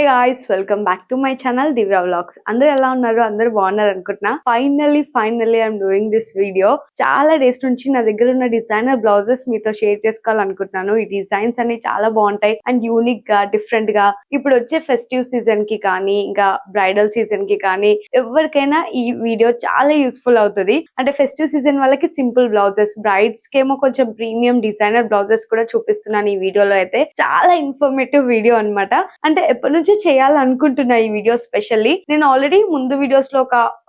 guys, welcome back to my channel Divya Vlogs. అందరూ ఎలా ఉన్నారు? అందరూ బాగున్నారు అనుకుంటున్నా. Finally I'm doing this video. చాలా డేస్ నుంచి నా దగ్గర ఉన్న డిజైనర్ బ్లౌజెస్ మీతో షేర్ చేసుకోవాలనుకుంటున్నాను. ఈ డిజైన్స్ అన్ని చాలా బాగుంటాయి అండ్ యూనిక్ గా డిఫరెంట్ గా ఇప్పుడు వచ్చే ఫెస్టివ్ సీజన్ కి కానీ ఇంకా బ్రైడల్ సీజన్ కి కానీ ఎవరికైనా ఈ వీడియో చాలా యూస్ఫుల్ అవుతుంది. అంటే ఫెస్టివ్ సీజన్ వాళ్ళకి సింపుల్ బ్లౌజెస్, బ్రైడ్స్ కేమో కొంచెం ప్రీమియం డిజైనర్ బ్లౌజెస్ కూడా చూపిస్తున్నాను ఈ వీడియోలో. అయితే చాలా ఇన్ఫర్మేటివ్ వీడియో అన్నమాట. అంటే ఎప్పటి నుంచి చేయాలనుకుంటున్నా ఈ వీడియో. స్పెషల్లీ నేను ఆల్రెడీ ముందు వీడియోస్ లో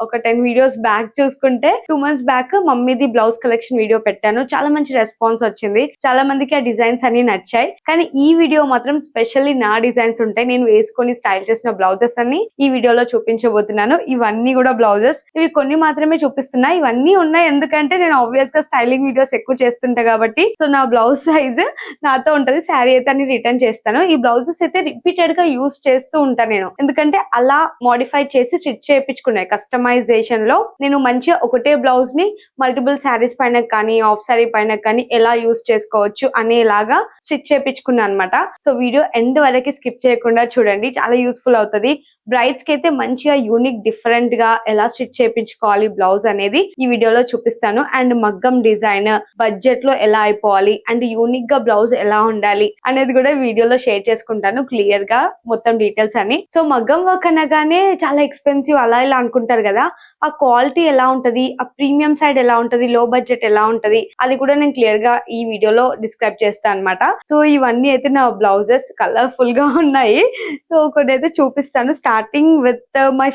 ఒక 10 వీడియోస్ బ్యాక్ చూసుకుంటే 2 months బ్యాక్ మమ్మీది బ్లౌజ్ కలెక్షన్ వీడియో పెట్టాను. చాలా మంచి రెస్పాన్స్ వచ్చింది. చాలా మందికి ఆ డిజైన్స్ అన్ని నచ్చాయి. కానీ ఈ వీడియో మాత్రం స్పెషల్లీ నా డిజైన్స్ ఉంటాయి. నేను వేసుకొని స్టైల్ చేసిన బ్లౌజెస్ అన్ని ఈ వీడియోలో చూపించబోతున్నాను. ఇవన్నీ కూడా బ్లౌజెస్, ఇవి కొన్ని మాత్రమే చూపిస్తున్నా. ఇవన్నీ ఉన్నాయి ఎందుకంటే నేను ఆబ్వియస్ గా స్టైలింగ్ వీడియోస్ ఎక్కువ చేస్తుంటా కాబట్టి. సో నా బ్లౌజ్ సైజ్ నాతో ఉంటది. శారీ అయితే అన్ని రిటర్న్ చేస్తాను. ఈ బ్లౌజెస్ అయితే రిపీటెడ్ గా యూస్ చేస్తూ ఉంటాను నేను, ఎందుకంటే అలా మోడిఫై చేసి స్టిచ్ చేయించుకున్నాయి. కస్టమైజేషన్ లో నేను మంచిగా ఒకటే బ్లౌజ్ ని మల్టిపుల్ శారీస్ పైన కానీ హాఫ్ శారీ పైన కానీ ఎలా యూస్ చేసుకోవచ్చు అనేలాగా స్టిచ్ చేయించుకున్నాను అనమాట. సో వీడియో ఎండ్ వరకు స్కిప్ చేయకుండా చూడండి, చాలా యూస్ఫుల్ అవుతుంది. బ్రైడ్స్ కి అయితే మంచిగా యూనిక్ డిఫరెంట్ గా ఎలా స్టిచ్ చేయించుకోవాలి బ్లౌజ్ అనేది ఈ వీడియోలో చూపిస్తాను. అండ్ మగ్గం డిజైన్ బడ్జెట్ లో ఎలా అయిపోవాలి అండ్ యూనిక్ గా బ్లౌజ్ ఎలా ఉండాలి అనేది కూడా వీడియోలో షేర్ చేసుకుంటాను క్లియర్ గా మొత్తం డీటెయిల్స్ అని. సో మగ్గం వర్క్ అనగానే చాలా ఎక్స్పెన్సివ్ అలా ఇలా అనుకుంటారు కదా, ఆ క్వాలిటీ ఎలా ఉంటది, ఆ ప్రీమియం సైడ్ ఎలా ఉంటది, లో బడ్జెట్ ఎలా ఉంటది, అది కూడా నేను క్లియర్ గా ఈ వీడియోలో డిస్క్రైబ్ చేస్తాను అనమాట. సో ఇవన్నీ అయితే నా బ్లౌజెస్ కలర్ఫుల్ గా ఉన్నాయి. సో ఒకటి అయితే చూపిస్తాను. స్టార్టింగ్ విత్ మై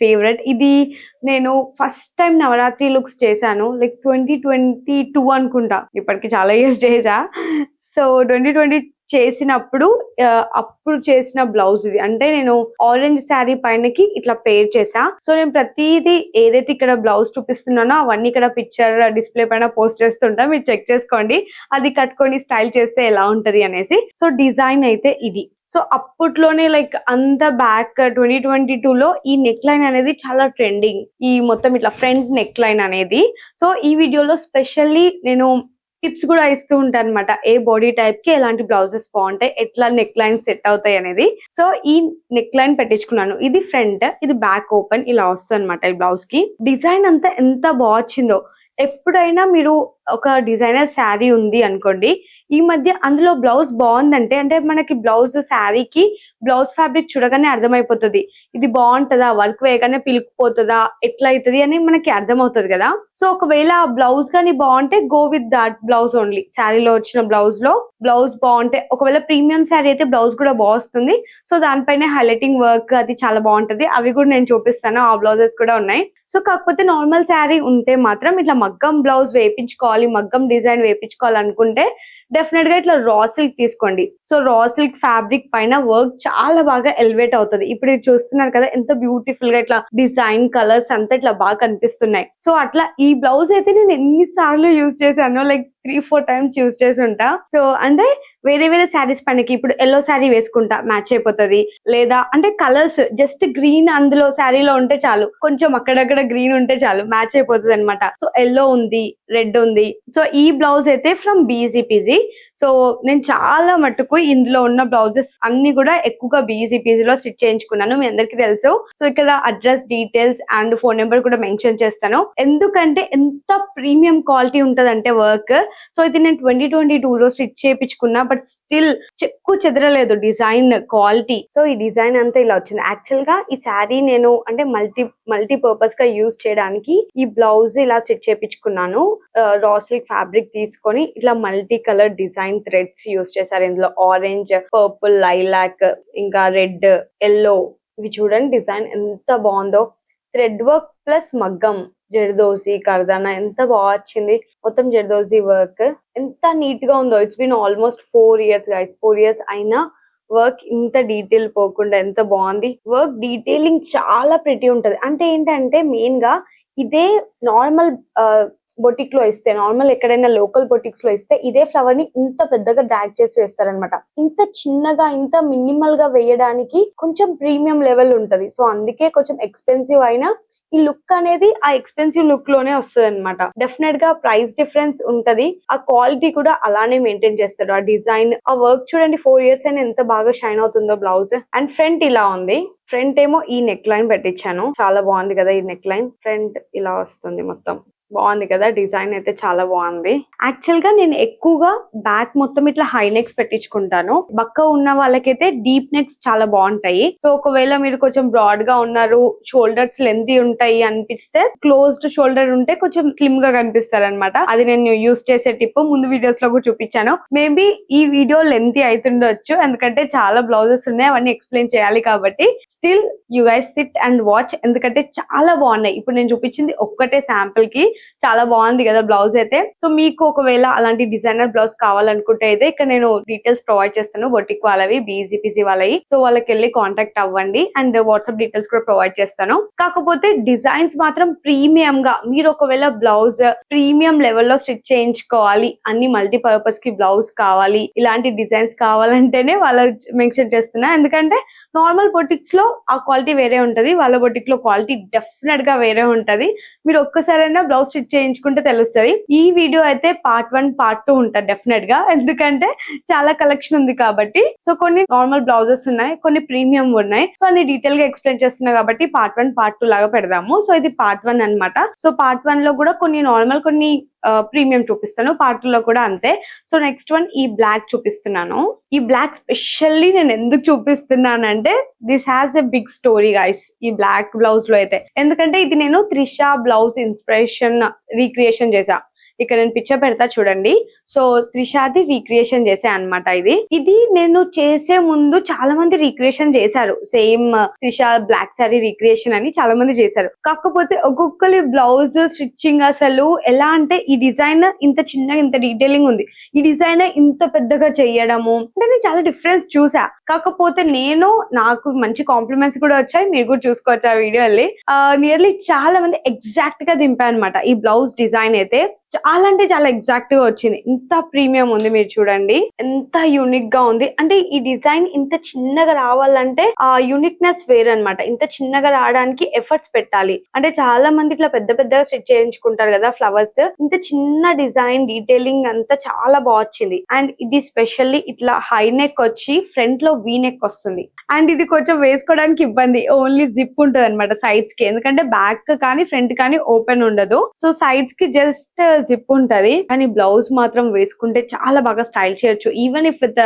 ఫేవరెట్ ఇది నేను ఫస్ట్ టైం నవరాత్రి లుక్స్ చేశాను. లైక్ 2022 అనుకుంటా, ఇప్పటికి చాలా ఇయర్స్ చేసా. సో 2020 చేసినప్పుడు అప్పుడు చేసిన బ్లౌజ్ ఇది. అంటే నేను ఆరెంజ్ శారీ పైనకి ఇట్లా పేర్ చేసా. సో నేను ప్రతిదీ ఏదైతే ఇక్కడ బ్లౌజ్ చూపిస్తున్నానో అవన్నీ ఇక్కడ పిక్చర్ డిస్ప్లే పైన పోస్ట్ చేస్తుంటా, మీరు చెక్ చేసుకోండి అది కట్టుకొని స్టైల్ చేస్తే ఎలా ఉంటది అనేసి. సో డిజైన్ అయితే ఇది. సో అప్పట్లోనే లైక్ అంత బ్యాక్ 2022లో ఈ నెక్ లైన్ అనేది చాలా ట్రెండింగ్, ఈ మొత్తం ఇట్లా ఫ్రంట్ నెక్ లైన్ అనేది. సో ఈ వీడియోలో స్పెషల్లీ నేను టిప్స్ కూడా ఇస్తూ ఉంటాను అనమాట. ఏ బాడీ టైప్ కి ఎలాంటి బ్లౌజెస్ బాగుంటాయి, ఎట్లా నెక్ లైన్ సెట్ అవుతాయి అనేది. సో ఈ నెక్ లైన్ పెట్టించుకున్నాను. ఇది ఫ్రంట్, ఇది బ్యాక్ ఓపెన్ ఇలా వస్తుంది అనమాట. ఈ బ్లౌజ్ కి డిజైన్ అంతా ఎంత బాగా వచ్చిందో. ఎప్పుడైనా మీరు ఒక డిజైనర్ శారీ ఉంది అనుకోండి, ఈ మధ్య అందులో బ్లౌజ్ బాగుందంటే అంటే మనకి బ్లౌజ్ శారీకి బ్లౌజ్ ఫ్యాబ్రిక్ చూడగానే అర్థమైపోతుంది ఇది బాగుంటుందా, వర్క్ వేయగానే పిలుకుపోతుందా, ఎట్లా అవుతుంది అని మనకి అర్థమవుతుంది కదా. సో ఒకవేళ ఆ బ్లౌజ్ కానీ బాగుంటే go with that blouse only. శారీలో వచ్చిన బ్లౌజ్ లో బ్లౌజ్ బాగుంటే, ఒకవేళ ప్రీమియం శారీ అయితే బ్లౌజ్ కూడా బాగుంటుంది. సో దానిపైన హైలైటింగ్ వర్క్ అది చాలా బాగుంటది. అవి కూడా నేను చూపిస్తాను, ఆ బ్లౌజెస్ కూడా ఉన్నాయి. సో కాకపోతే నార్మల్ శారీ ఉంటే మాత్రం ఇట్లా మగ్గం బ్లౌజ్ వేయించుకోవాలి, మగ్గం డిజైన్ వేయించుకోవాలనుకుంటే డెఫినెట్ గా ఇట్లా రా సిల్క్ తీసుకోండి. సో రా సిల్క్ ఫ్యాబ్రిక్ పైన వర్క్ చాలా బాగా ఎలివేట్ అవుతుంది. ఇప్పుడు ఇది చూస్తున్నారు కదా ఎంత బ్యూటిఫుల్ గా ఇట్లా డిజైన్ కలర్స్ అంతా ఇట్లా బాగా కనిపిస్తున్నాయి. సో అట్లా ఈ బ్లౌజ్ అయితే నేను ఎన్నిసార్లు యూజ్ చేశాను, లైక్ 3-4 times యూజ్ చేసి ఉంటా. సో అంటే వేరే వేరే శారీస్ పైనకి ఇప్పుడు ఎల్లో శారీ వేసుకుంటా మ్యాచ్ అయిపోతుంది, లేదా అంటే కలర్స్ జస్ట్ గ్రీన్ అందులో శారీలో ఉంటే చాలు, కొంచెం అక్కడక్కడ గ్రీన్ ఉంటే చాలు మ్యాచ్ అయిపోతుంది అనమాట. సో ఎల్లో ఉంది, రెడ్ ఉంది. సో ఈ బ్లౌజ్ అయితే ఫ్రమ్ బీజీపీజీ. సో నేను చాలా మట్టుకు ఇందులో ఉన్న బ్లౌజెస్ అన్ని కూడా ఎక్కువగా బీజీపీజీ లో స్టిచ్ చేయించుకున్నాను, మీ అందరికి తెలుసు. సో ఇక్కడ address details and phone number కూడా మెన్షన్ చేస్తాను, ఎందుకంటే ఎంత ప్రీమియం క్వాలిటీ ఉంటదంటే వర్క్. సో ఇది నేను 2022లో స్టిచ్ చేయించుకున్నా, బట్ స్టిల్ చెక్కు చెదరలేదు డిజైన్ క్వాలిటీ. సో ఈ డిజైన్ అంతా ఇలా వచ్చింది. యాక్చువల్ గా ఈ శారీ నేను అంటే మల్టీపర్పస్ గా యూజ్ చేయడానికి ఈ బ్లౌజ్ ఇలా స్టిచ్ చేయించుకున్నాను. రా సిల్క్ ఫ్యాబ్రిక్ తీసుకొని ఇట్లా multi colour design threads use చేశారు. ఇందులో ఆరెంజ్, పర్పుల్, లైలాక్, ఇంకా రెడ్, ఎల్లో. ఇవి చూడండి డిజైన్ ఎంత బాగుందో. థ్రెడ్ వర్క్ ప్లస్ మగ్గం, జర్దోసి, కర్దానా ఎంత బాగా వచ్చింది. మొత్తం జర్దోసి వర్క్ ఎంత నీట్ గా ఉందో. It's been almost 4 years guys. 4 years అయినా వర్క్ ఇంత డీటెయిల్ పోకుండా ఎంత బాగుంది. వర్క్ డీటెయిలింగ్ చాలా ప్రిటీ ఉంటది. అంటే ఏంటంటే మెయిన్ గా ఇదే నార్మల్ బొటిక్ లో ఇస్తే, నార్మల్ ఎక్కడైనా లోకల్ బొటిక్స్ లో ఇస్తే ఇదే ఫ్లవర్ ని ఇంత పెద్దగా డ్రాగ్ చేసి వేస్తారనమాట. ఇంత చిన్నగా ఇంత మినిమల్ గా వేయడానికి కొంచెం ప్రీమియం లెవెల్ ఉంటది. సో అందుకే కొంచెం ఎక్స్పెన్సివ్ అయినా ఈ లుక్ అనేది ఆ ఎక్స్పెన్సివ్ లుక్ లోనే వస్తుంది అనమాట. డెఫినెట్ గా ప్రైస్ డిఫరెన్స్ ఉంటది, ఆ క్వాలిటీ కూడా అలానే మెయింటైన్ చేస్తారు. ఆ డిజైన్, ఆ వర్క్ చూడండి 4 years అయినా ఎంత బాగా షైన్ అవుతుందో బ్లౌజ్. అండ్ ఫ్రంట్ ఇలా ఉంది. ఫ్రంట్ ఏమో ఈ నెక్ లైన్ పెట్టించాను, చాలా బాగుంది కదా ఈ నెక్ లైన్. ఫ్రంట్ ఇలా వస్తుంది, మొత్తం బాగుంది కదా, డిజైన్ అయితే చాలా బాగుంది. యాక్చువల్ గా నేను ఎక్కువగా బ్యాక్ మొత్తం ఇట్లా హై నెక్స్ పెట్టించుకుంటాను. బక్క ఉన్న వాళ్ళకైతే డీప్ నెక్స్ చాలా బాగుంటాయి. సో ఒకవేళ మీరు కొంచెం బ్రాడ్ గా ఉన్నారు, షోల్డర్స్ లెంతీ ఉంటాయి అనిపిస్తే క్లోజ్డ్ షోల్డర్ ఉంటే కొంచెం స్లిమ్ గా కనిపిస్తారు అనమాట. అది నేను యూస్ చేసే టిప్ ముందు వీడియోస్ లో కూడా చూపించాను. మేబీ ఈ వీడియో లెంతీ అవుతుండొచ్చు, ఎందుకంటే చాలా బ్లౌజెస్ ఉన్నాయి, అవన్నీ ఎక్స్ప్లెయిన్ చేయాలి కాబట్టి. Still you guys SIT and watch, ఎందుకంటే చాలా బాగున్నాయి. ఇప్పుడు నేను చూపించింది ఒక్కటే శాంపుల్ కి, చాలా బాగుంది కదా బ్లౌజ్ అయితే. సో మీకు ఒకవేళ అలాంటి డిజైనర్ బ్లౌజ్ కావాలనుకుంటే అయితే ఇక్కడ నేను డీటెయిల్స్ ప్రొవైడ్ చేస్తాను, బొటిక్ వాళ్ళవి, బీజీపీసీ వాళ్ళవి. సో వాళ్ళకి వెళ్ళి కాంటాక్ట్ అవ్వండి, అండ్ వాట్సాప్ డీటెయిల్స్ కూడా ప్రొవైడ్ చేస్తాను. కాకపోతే డిజైన్స్ మాత్రం ప్రీమియం గా, మీరు ఒకవేళ బ్లౌజ్ ప్రీమియం లెవెల్లో స్టిచ్ చేయించుకోవాలి, అన్ని మల్టీపర్పస్ కి బ్లౌజ్ కావాలి, ఇలాంటి డిజైన్స్ కావాలంటేనే వాళ్ళ మెన్షన్ చేస్తున్నా. ఎందుకంటే నార్మల్ బొటిక్స్ లో ఆ క్వాలిటీ వేరే ఉంటది, వాళ్ళ బొటిక్ లో క్వాలిటీ డెఫినెట్ గా వేరే ఉంటది. మీరు ఒక్కసారైనా బ్లౌజ్ స్టిచ్ చేయించుకుంటే తెలుస్తుంది. ఈ వీడియో అయితే పార్ట్ 1 పార్ట్ 2 ఉంటుంది డెఫినెట్ గా, ఎందుకంటే చాలా కలెక్షన్ ఉంది కాబట్టి. సో కొన్ని నార్మల్ బ్లౌజెస్ ఉన్నాయి, కొన్ని ప్రీమియం ఉన్నాయి. సో అన్ని డీటెయిల్ గా ఎక్స్ప్లెయిన్ చేస్తున్నా కాబట్టి పార్ట్ 1 పార్ట్ 2 లాగా పెడదాము. సో ఇది పార్ట్ 1 అన్నమాట. సో పార్ట్ 1 లో కూడా కొన్ని నార్మల్, కొన్ని ప్రీమియం చూపిస్తాను, పార్ట్ 2 లో కూడా అంతే. సో నెక్స్ట్ వన్ ఈ బ్లాక్ చూపిస్తున్నాను. ఈ బ్లాక్ స్పెషల్లీ నేను ఎందుకు చూపిస్తున్నానంటే this has a big story guys, ఈ బ్లాక్ బ్లౌజ్ లో అయితే. ఎందుకంటే ఇది నేను త్రిషా బ్లౌజ్ ఇన్స్పిరేషన్ రీక్రియేషన్ చేశా. ఇక్కడ నేను పిక్చర్ పెడతా చూడండి. సో త్రిషాది రీక్రియేషన్ చేసా అనమాట. ఇది నేను చేసే ముందు చాలా మంది రీక్రియేషన్ చేశారు, same Trisha black sari recreation అని చాలా మంది చేశారు. కాకపోతే ఒక్కొక్కరి బ్లౌజ్ స్టిచ్చింగ్ అసలు ఎలా అంటే, ఈ డిజైన్ ఇంత చిన్నగా ఇంత డీటెయిలింగ్ ఉంది, ఈ డిజైన్ ఇంత పెద్దగా చేయడము అంటే నేను చాలా డిఫరెన్స్ చూసా. కాకపోతే నాకు మంచి కాంప్లిమెంట్స్ కూడా వచ్చాయి, మీరు కూడా చూసుకోవచ్చు ఆ వీడియో వెళ్ళి. నియర్లీ చాలా మంది ఎగ్జాక్ట్ గా దింపా అనమాట. ఈ బ్లౌజ్ డిజైన్ అయితే చాలా అంటే చాలా ఎగ్జాక్ట్ గా వచ్చింది. ఇంత ప్రీమియం ఉంది, మీరు చూడండి ఎంత యూనిక్ గా ఉంది. అంటే ఈ డిజైన్ ఇంత చిన్నగా రావాలంటే ఆ యూనిక్నెస్ వేరే అనమాట. ఇంత చిన్నగా రావడానికి ఎఫర్ట్స్ పెట్టాలి. అంటే చాలా మంది ఇట్లా పెద్ద పెద్దగా స్టిచ్ చేయించుకుంటారు కదా ఫ్లవర్స్, ఇంత చిన్న డిజైన్ డీటెయిలింగ్ అంతా చాలా బాగా వచ్చింది. అండ్ ఇది స్పెషల్లీ ఇట్లా హై నెక్ వచ్చి ఫ్రంట్ లో వీ నెక్ వస్తుంది. అండ్ ఇది కొంచెం వేసుకోవడానికి ఇబ్బంది, ఓన్లీ జిప్ ఉంటుంది అనమాట సైడ్స్ కి, ఎందుకంటే బ్యాక్ కానీ ఫ్రంట్ కానీ ఓపెన్ ఉండదు. సో సైడ్స్ కి జస్ట్ జిప్ ఉంటది. కానీ బ్లౌజ్ మాత్రం వేసుకుంటే చాలా బాగా స్టైల్ చేయొచ్చు. Even if with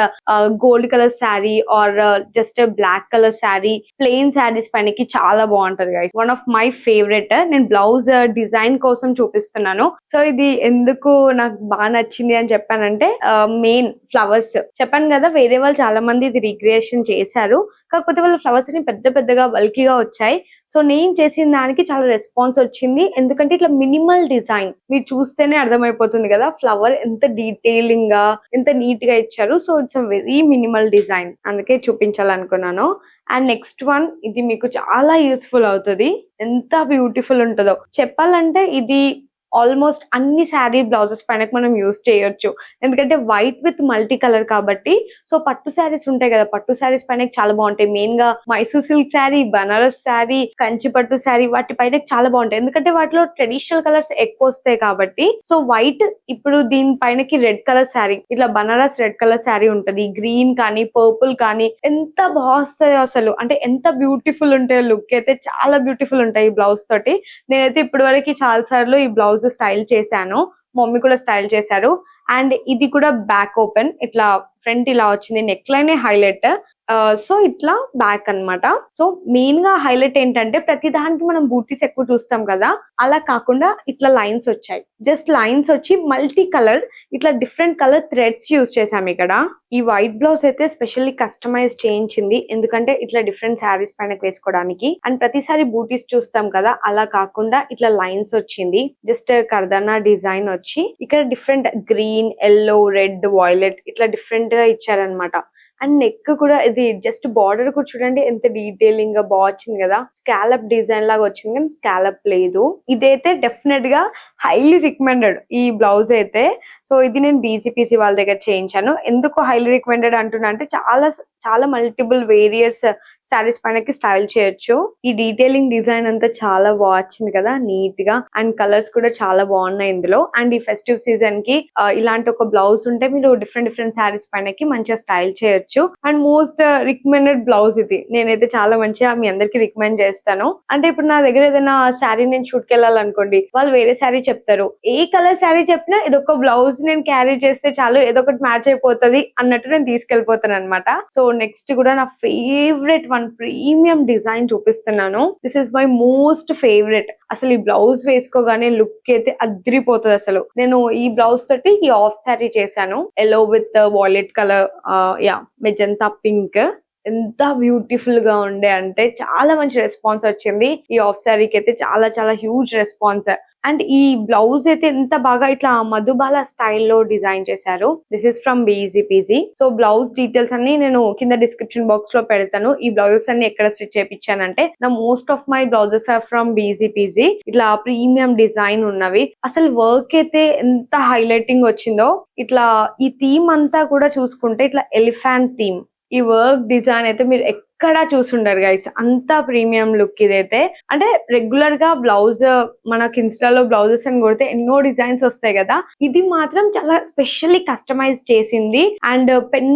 gold colour sari or just black colour sari, plain saris పైనకి చాలా బాగుంటది guys. One of my favourite. నేను బ్లౌజ్ డిజైన్ కోసం చూపిస్తున్నాను. సో ఇది ఎందుకు నాకు బాగా నచ్చింది అని చెప్పానంటే, మెయిన్ ఫ్లవర్స్ చెప్పాను కదా, వేరే వాళ్ళు చాలా మంది ఇది రీక్రియేషన్ చేశారు, కాకపోతే వాళ్ళ ఫ్లవర్స్ ని పెద్ద పెద్దగా బల్కీగా వచ్చాయి. సో నేను చేసిన దానికి చాలా రెస్పాన్స్ వచ్చింది, ఎందుకంటే ఇట్లా మినిమల్ డిజైన్ మీరు చూస్తేనే అర్థమైపోతుంది కదా ఫ్లవర్ ఎంత డీటెయిలింగ్ గా ఎంత నీట్ గా ఇచ్చారు. So it's a very minimal design, అందుకే చూపించాలనుకున్నాను. అండ్ నెక్స్ట్ వన్, ఇది మీకు చాలా యూస్ఫుల్ అవుతుంది. ఎంత బ్యూటిఫుల్ ఉంటుందో చెప్పాలంటే, ఇది ఆల్మోస్ట్ అన్ని శారీ బ్లౌజెస్ పైన మనం యూజ్ చేయొచ్చు, ఎందుకంటే వైట్ విత్ మల్టీ కలర్ కాబట్టి. సో పట్టు శారీస్ ఉంటాయి కదా, పట్టు శారీస్ పైన చాలా బాగుంటాయి. మెయిన్ గా మైసూర్ సిల్క్ శారీ, బనారస్ శారీ, కంచి పట్టు శారీ, వాటి పైన చాలా బాగుంటాయి, ఎందుకంటే వాటిలో ట్రెడిషనల్ కలర్స్ ఎక్కువ వస్తాయి కాబట్టి. సో వైట్, ఇప్పుడు దీనిపైనకి రెడ్ కలర్ శారీ, ఇట్లా బనారస్ రెడ్ కలర్ శారీ ఉంటది, గ్రీన్ కానీ పర్పుల్ కానీ ఎంత బాగా వస్తాయో అసలు, అంటే ఎంత బ్యూటిఫుల్ ఉంటాయో. లుక్ అయితే చాలా బ్యూటిఫుల్ ఉంటాయి ఈ బ్లౌజ్ తోటి. నేనైతే ఇప్పటి వరకు చాలా సార్లు ఈ బ్లౌజ్ స్టైల్ చేశాను, మమ్మీ కూడా స్టైల్ చేశారు. అండ్ ఇది కూడా బ్యాక్ ఓపెన్, ఇట్లా ఫ్రంట్ ఇలా వచ్చింది, నెక్ లైన్ హైలైట్. సో ఇట్లా బ్యాక్ అన్నమాట. సో మెయిన్ గా హైలైట్ ఏంటంటే, ప్రతి దానికి మనం బూటీస్ ఎక్కువ చూస్తాం కదా, అలా కాకుండా ఇట్లా లైన్స్ వచ్చాయి, జస్ట్ లైన్స్ వచ్చి మల్టీ కలర్, ఇట్లా డిఫరెంట్ కలర్ థ్రెడ్స్ యూజ్ చేసాం ఇక్కడ. ఈ వైట్ బ్లౌజ్ అయితే స్పెషల్లీ కస్టమైజ్ చేయించింది, ఎందుకంటే ఇట్లా డిఫరెంట్ శారీస్ పైన వేసుకోవడానికి. అండ్ ప్రతిసారి బూటీస్ చూస్తాం కదా, అలా కాకుండా ఇట్లా లైన్స్ వచ్చింది, జస్ట్ కర్దానా డిజైన్ వచ్చి ఇక్కడ different green, yellow, red, violet ఇట్లా డిఫరెంట్ గా ఇచ్చారనమాట. అండ్ నెక్ కూడా ఇది జస్ట్ బార్డర్ కూడా చూడండి ఎంత డీటెయిలింగ్ గా బాగా వచ్చింది కదా. స్కాలప్ డిజైన్ లాగా వచ్చింది కానీ స్కాలప్ లేదు. ఇదైతే డెఫినెట్ గా హైలీ రికమెండెడ్ ఈ బ్లౌజ్ అయితే. సో ఇది నేను బీజీపీసీ వాళ్ళ దగ్గర చేయించాను. ఎందుకు హైలీ రికమెండెడ్ అంటున్నా అంటే చాలా చాలా మల్టిపుల్ వేరియస్ శారీస్ పైనకి స్టైల్ చేయొచ్చు. ఈ డీటెయిలింగ్ డిజైన్ అంతా చాలా బాగా వచ్చింది కదా, నీట్ గా. అండ్ కలర్స్ కూడా చాలా బాగున్నాయి ఇందులో. అండ్ ఈ ఫెస్టివ్ సీజన్ కి ఇలాంటి ఒక బ్లౌజ్ ఉంటే మీరు డిఫరెంట్ డిఫరెంట్ శారీస్ పైనకి మంచిగా స్టైల్ చేయొచ్చు. అండ్ మోస్ట్ రికమెండెడ్ బ్లౌజ్ ఇది. నేనైతే చాలా మంచిగా మీ అందరికి రికమెండ్ చేస్తాను. అంటే ఇప్పుడు నా దగ్గర ఏదైనా శారీ నేను షూట్ కి వెళ్ళాలనుకోండి, వాళ్ళు వేరే శారీ చెప్తారు. ఏ కలర్ శారీ చెప్పినా ఇదొక బ్లౌజ్ నేను క్యారీ చేస్తే చాలు, ఏదో ఒకటి మ్యాచ్ అయిపోతుంది అన్నట్టు నేను తీసుకెళ్లిపోతాను అనమాట. సో నెక్స్ట్ కూడా నా ఫేవరెట్ వన్ ప్రీమియం డిజైన్ చూపిస్తున్నాను. This is my most favourite. అసలు ఈ బ్లౌజ్ వేసుకోగానే లుక్ అయితే అదిరిపోతుంది అసలు. నేను ఈ బ్లౌజ్ తోటి ఈ ఆఫ్ శారీ చేశాను, yellow with violet colour, magenta pink. ఎంత బ్యూటిఫుల్ గా ఉండే అంటే చాలా మంచి రెస్పాన్స్ వచ్చింది. ఈ ఆఫ్ శారీకి అయితే చాలా చాలా హ్యూజ్ రెస్పాన్స్. అండ్ ఈ బ్లౌజ్ అయితే ఎంత బాగా ఇట్లా మధుబాల స్టైల్లో డిజైన్ చేశారు. This is from BGPG. So blouse details అన్ని నేను కింద డిస్క్రిప్షన్ బాక్స్ లో పెడతాను. ఈ బ్లౌజెస్ అన్ని ఎక్కడ స్టిచ్ చేయించానంటే నా most of my blouses are from BGPG. ఇట్లా ప్రీమియం డిజైన్ ఉన్నవి. అసలు వర్క్ అయితే ఎంత హైలైటింగ్ వచ్చిందో. ఇట్లా ఈ థీమ్ అంతా కూడా చూసుకుంటే ఇట్లా ఎలిఫెంట్ థీమ్. ఈ వర్క్ డిజైన్ అయితే మీరు ఎక్కడా చూసుండరు గైస్, అంత ప్రీమియం లుక్ ఇదైతే. అంటే రెగ్యులర్ గా బ్లౌజ్ మనకి ఇన్స్టాలో బ్లౌజెస్ అని కొడితే ఎన్నో డిజైన్స్ వస్తాయి కదా, ఇది మాత్రం చాలా స్పెషల్లీ కస్టమైజ్ చేసింది. అండ్ పెన్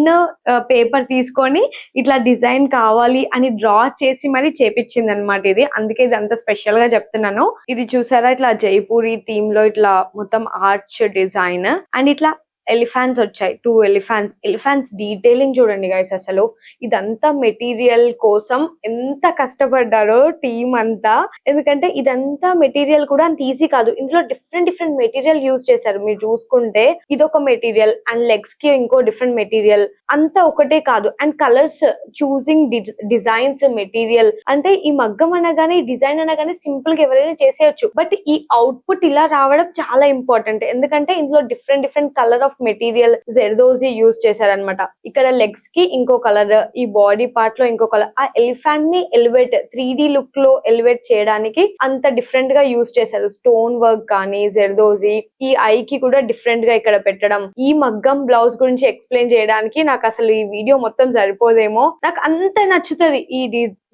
పేపర్ తీసుకొని ఇట్లా డిజైన్ కావాలి అని డ్రా చేసి మరి చేపించింది అనమాట ఇది. అందుకే ఇది అంత స్పెషల్ గా చెప్తున్నాను. ఇది చూసారా, ఇట్లా జైపూరి థీమ్ లో ఇట్లా మొత్తం ఆర్చ్ డిజైన్. అండ్ ఇట్లా ఎలిఫెంట్స్ వచ్చాయి, 2 ఎలిఫెంట్స్ డీటెయిలింగ్ చూడండి గైస్. అసలు ఇదంతా మెటీరియల్ కోసం ఎంత కష్టపడ్డారో టీమ్ అంతా. ఎందుకంటే ఇదంతా మెటీరియల్ కూడా అంత ఈజీ కాదు. ఇందులో డిఫరెంట్ మెటీరియల్ యూజ్ చేశారు. మీరు చూసుకుంటే ఇదొక మెటీరియల్ అండ్ లెగ్స్ కి ఇంకో డిఫరెంట్ మెటీరియల్, అంతా ఒకటే కాదు. And colours choosing, designs, material. అంటే ఈ మగ్గం అనగానే, ఈ డిజైన్ అనగానే సింపుల్ గా ఎవరైనా చేసేయచ్చు. బట్ ఈ అవుట్పుట్ ఇలా రావడం చాలా ఇంపార్టెంట్. ఎందుకంటే ఇందులో different colour of material zardozi use చేశారనమాట. ఇక్కడ లెగ్స్ కి ఇంకో కలర్, ఈ బాడీ పార్ట్ లో ఇంకో కలర్. ఆ ఎలిఫెంట్ ని ఎలివేట్ 3D లుక్ లో ఎలివేట్ చేయడానికి అంత డిఫరెంట్ గా యూజ్ చేశారు. స్టోన్ వర్క్ కానీ జెర్దోజీ, ఈ ఐ కి కూడా డిఫరెంట్ గా ఇక్కడ పెట్టడం. ఈ మగ్గం బ్లౌజ్ గురించి ఎక్స్ప్లెయిన్ చేయడానికి నాకు అసలు ఈ వీడియో మొత్తం సరిపోదేమో. నాకు అంత నచ్చుతుంది ఈ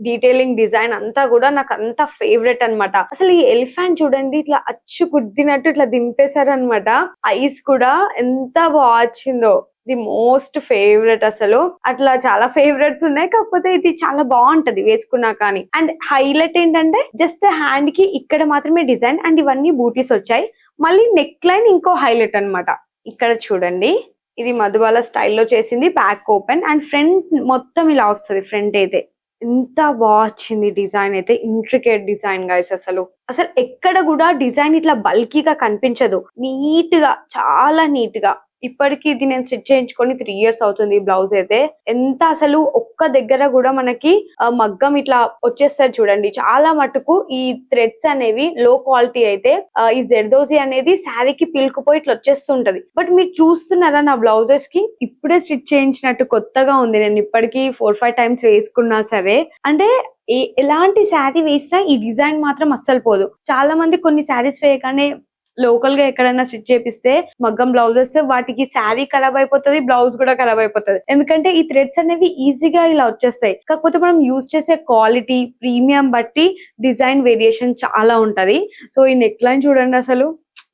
డీటెయిలింగ్ డిజైన్ అంతా కూడా. నాకు అంత ఫేవరెట్ అన్నమాట. అసలు ఈ ఎలిఫెంట్ చూడండి, ఇట్లా అచ్చు కుద్దినట్టు ఇట్లా దింపేశారు అనమాట. ఐస్ కూడా ఎంత బాగా వచ్చిందో. ది మోస్ట్ ఫేవరెట్ అసలు. అట్లా చాలా ఫేవరెట్స్ ఉన్నాయి, కాకపోతే ఇది చాలా బాగుంటది వేసుకున్నా కానీ. అండ్ హైలైట్ ఏంటంటే జస్ట్ హ్యాండ్ కి ఇక్కడ మాత్రమే డిజైన్. అండ్ ఇవన్నీ బూటీస్ వచ్చాయి. మళ్ళీ నెక్ లైన్ ఇంకో హైలైట్ అన్నమాట. ఇక్కడ చూడండి, ఇది మధుబాల స్టైల్లో చేసింది. బ్యాక్ ఓపెన్ అండ్ ఫ్రంట్ మొత్తం ఇలా వస్తుంది. ఫ్రంట్ అయితే ఎంత బాగా వచ్చింది డిజైన్ అయితే. Intricate design guys. అసలు ఎక్కడ కూడా డిజైన్ ఇట్లా బల్కీగా కనిపించదు. నీట్ గా, చాలా నీట్ గా. ఇప్పటికి ఇది నేను స్టిచ్ చేయించుకొని 3 years అవుతుంది. ఈ బ్లౌజ్ అయితే ఎంత అసలు ఒక్క దగ్గర కూడా మనకి మగ్గం ఇట్లా వచ్చేస్తారు చూడండి. చాలా మటుకు ఈ థ్రెడ్స్ అనేవి లో క్వాలిటీ అయితే ఈ జెర్దోజీ అనేది శారీకి పిలుకుపోయి ఇట్లా వచ్చేస్తుంటది. బట్ మీరు చూస్తున్నారా నా బ్లౌజెస్ కి ఇప్పుడే స్టిచ్ చేయించినట్టు కొత్తగా ఉంది. నేను ఇప్పటికి 4-5 times వేసుకున్నా సరే. అంటే ఎలాంటి శారీ వేసినా ఈ డిజైన్ మాత్రం అస్సలు పోదు. చాలా మంది కొన్ని శారీస్ వేయగానే లోకల్ గా ఎక్కడైనా స్టిచ్ చేపిస్తే మగ్గం బ్లౌజెస్, వాటికి శారీ ఖరాబ్ అయిపోతుంది, బ్లౌజ్ కూడా ఖరాబ్ అయిపోతుంది. ఎందుకంటే ఈ థ్రెడ్స్ అనేవి ఈజీగా ఇలా వచ్చేస్తాయి. కాకపోతే మనం యూజ్ చేసే క్వాలిటీ, ప్రీమియం బట్టి డిజైన్ వేరియేషన్ చాలా ఉంటది. సో ఈ నెక్ లైన్ చూడండి. అసలు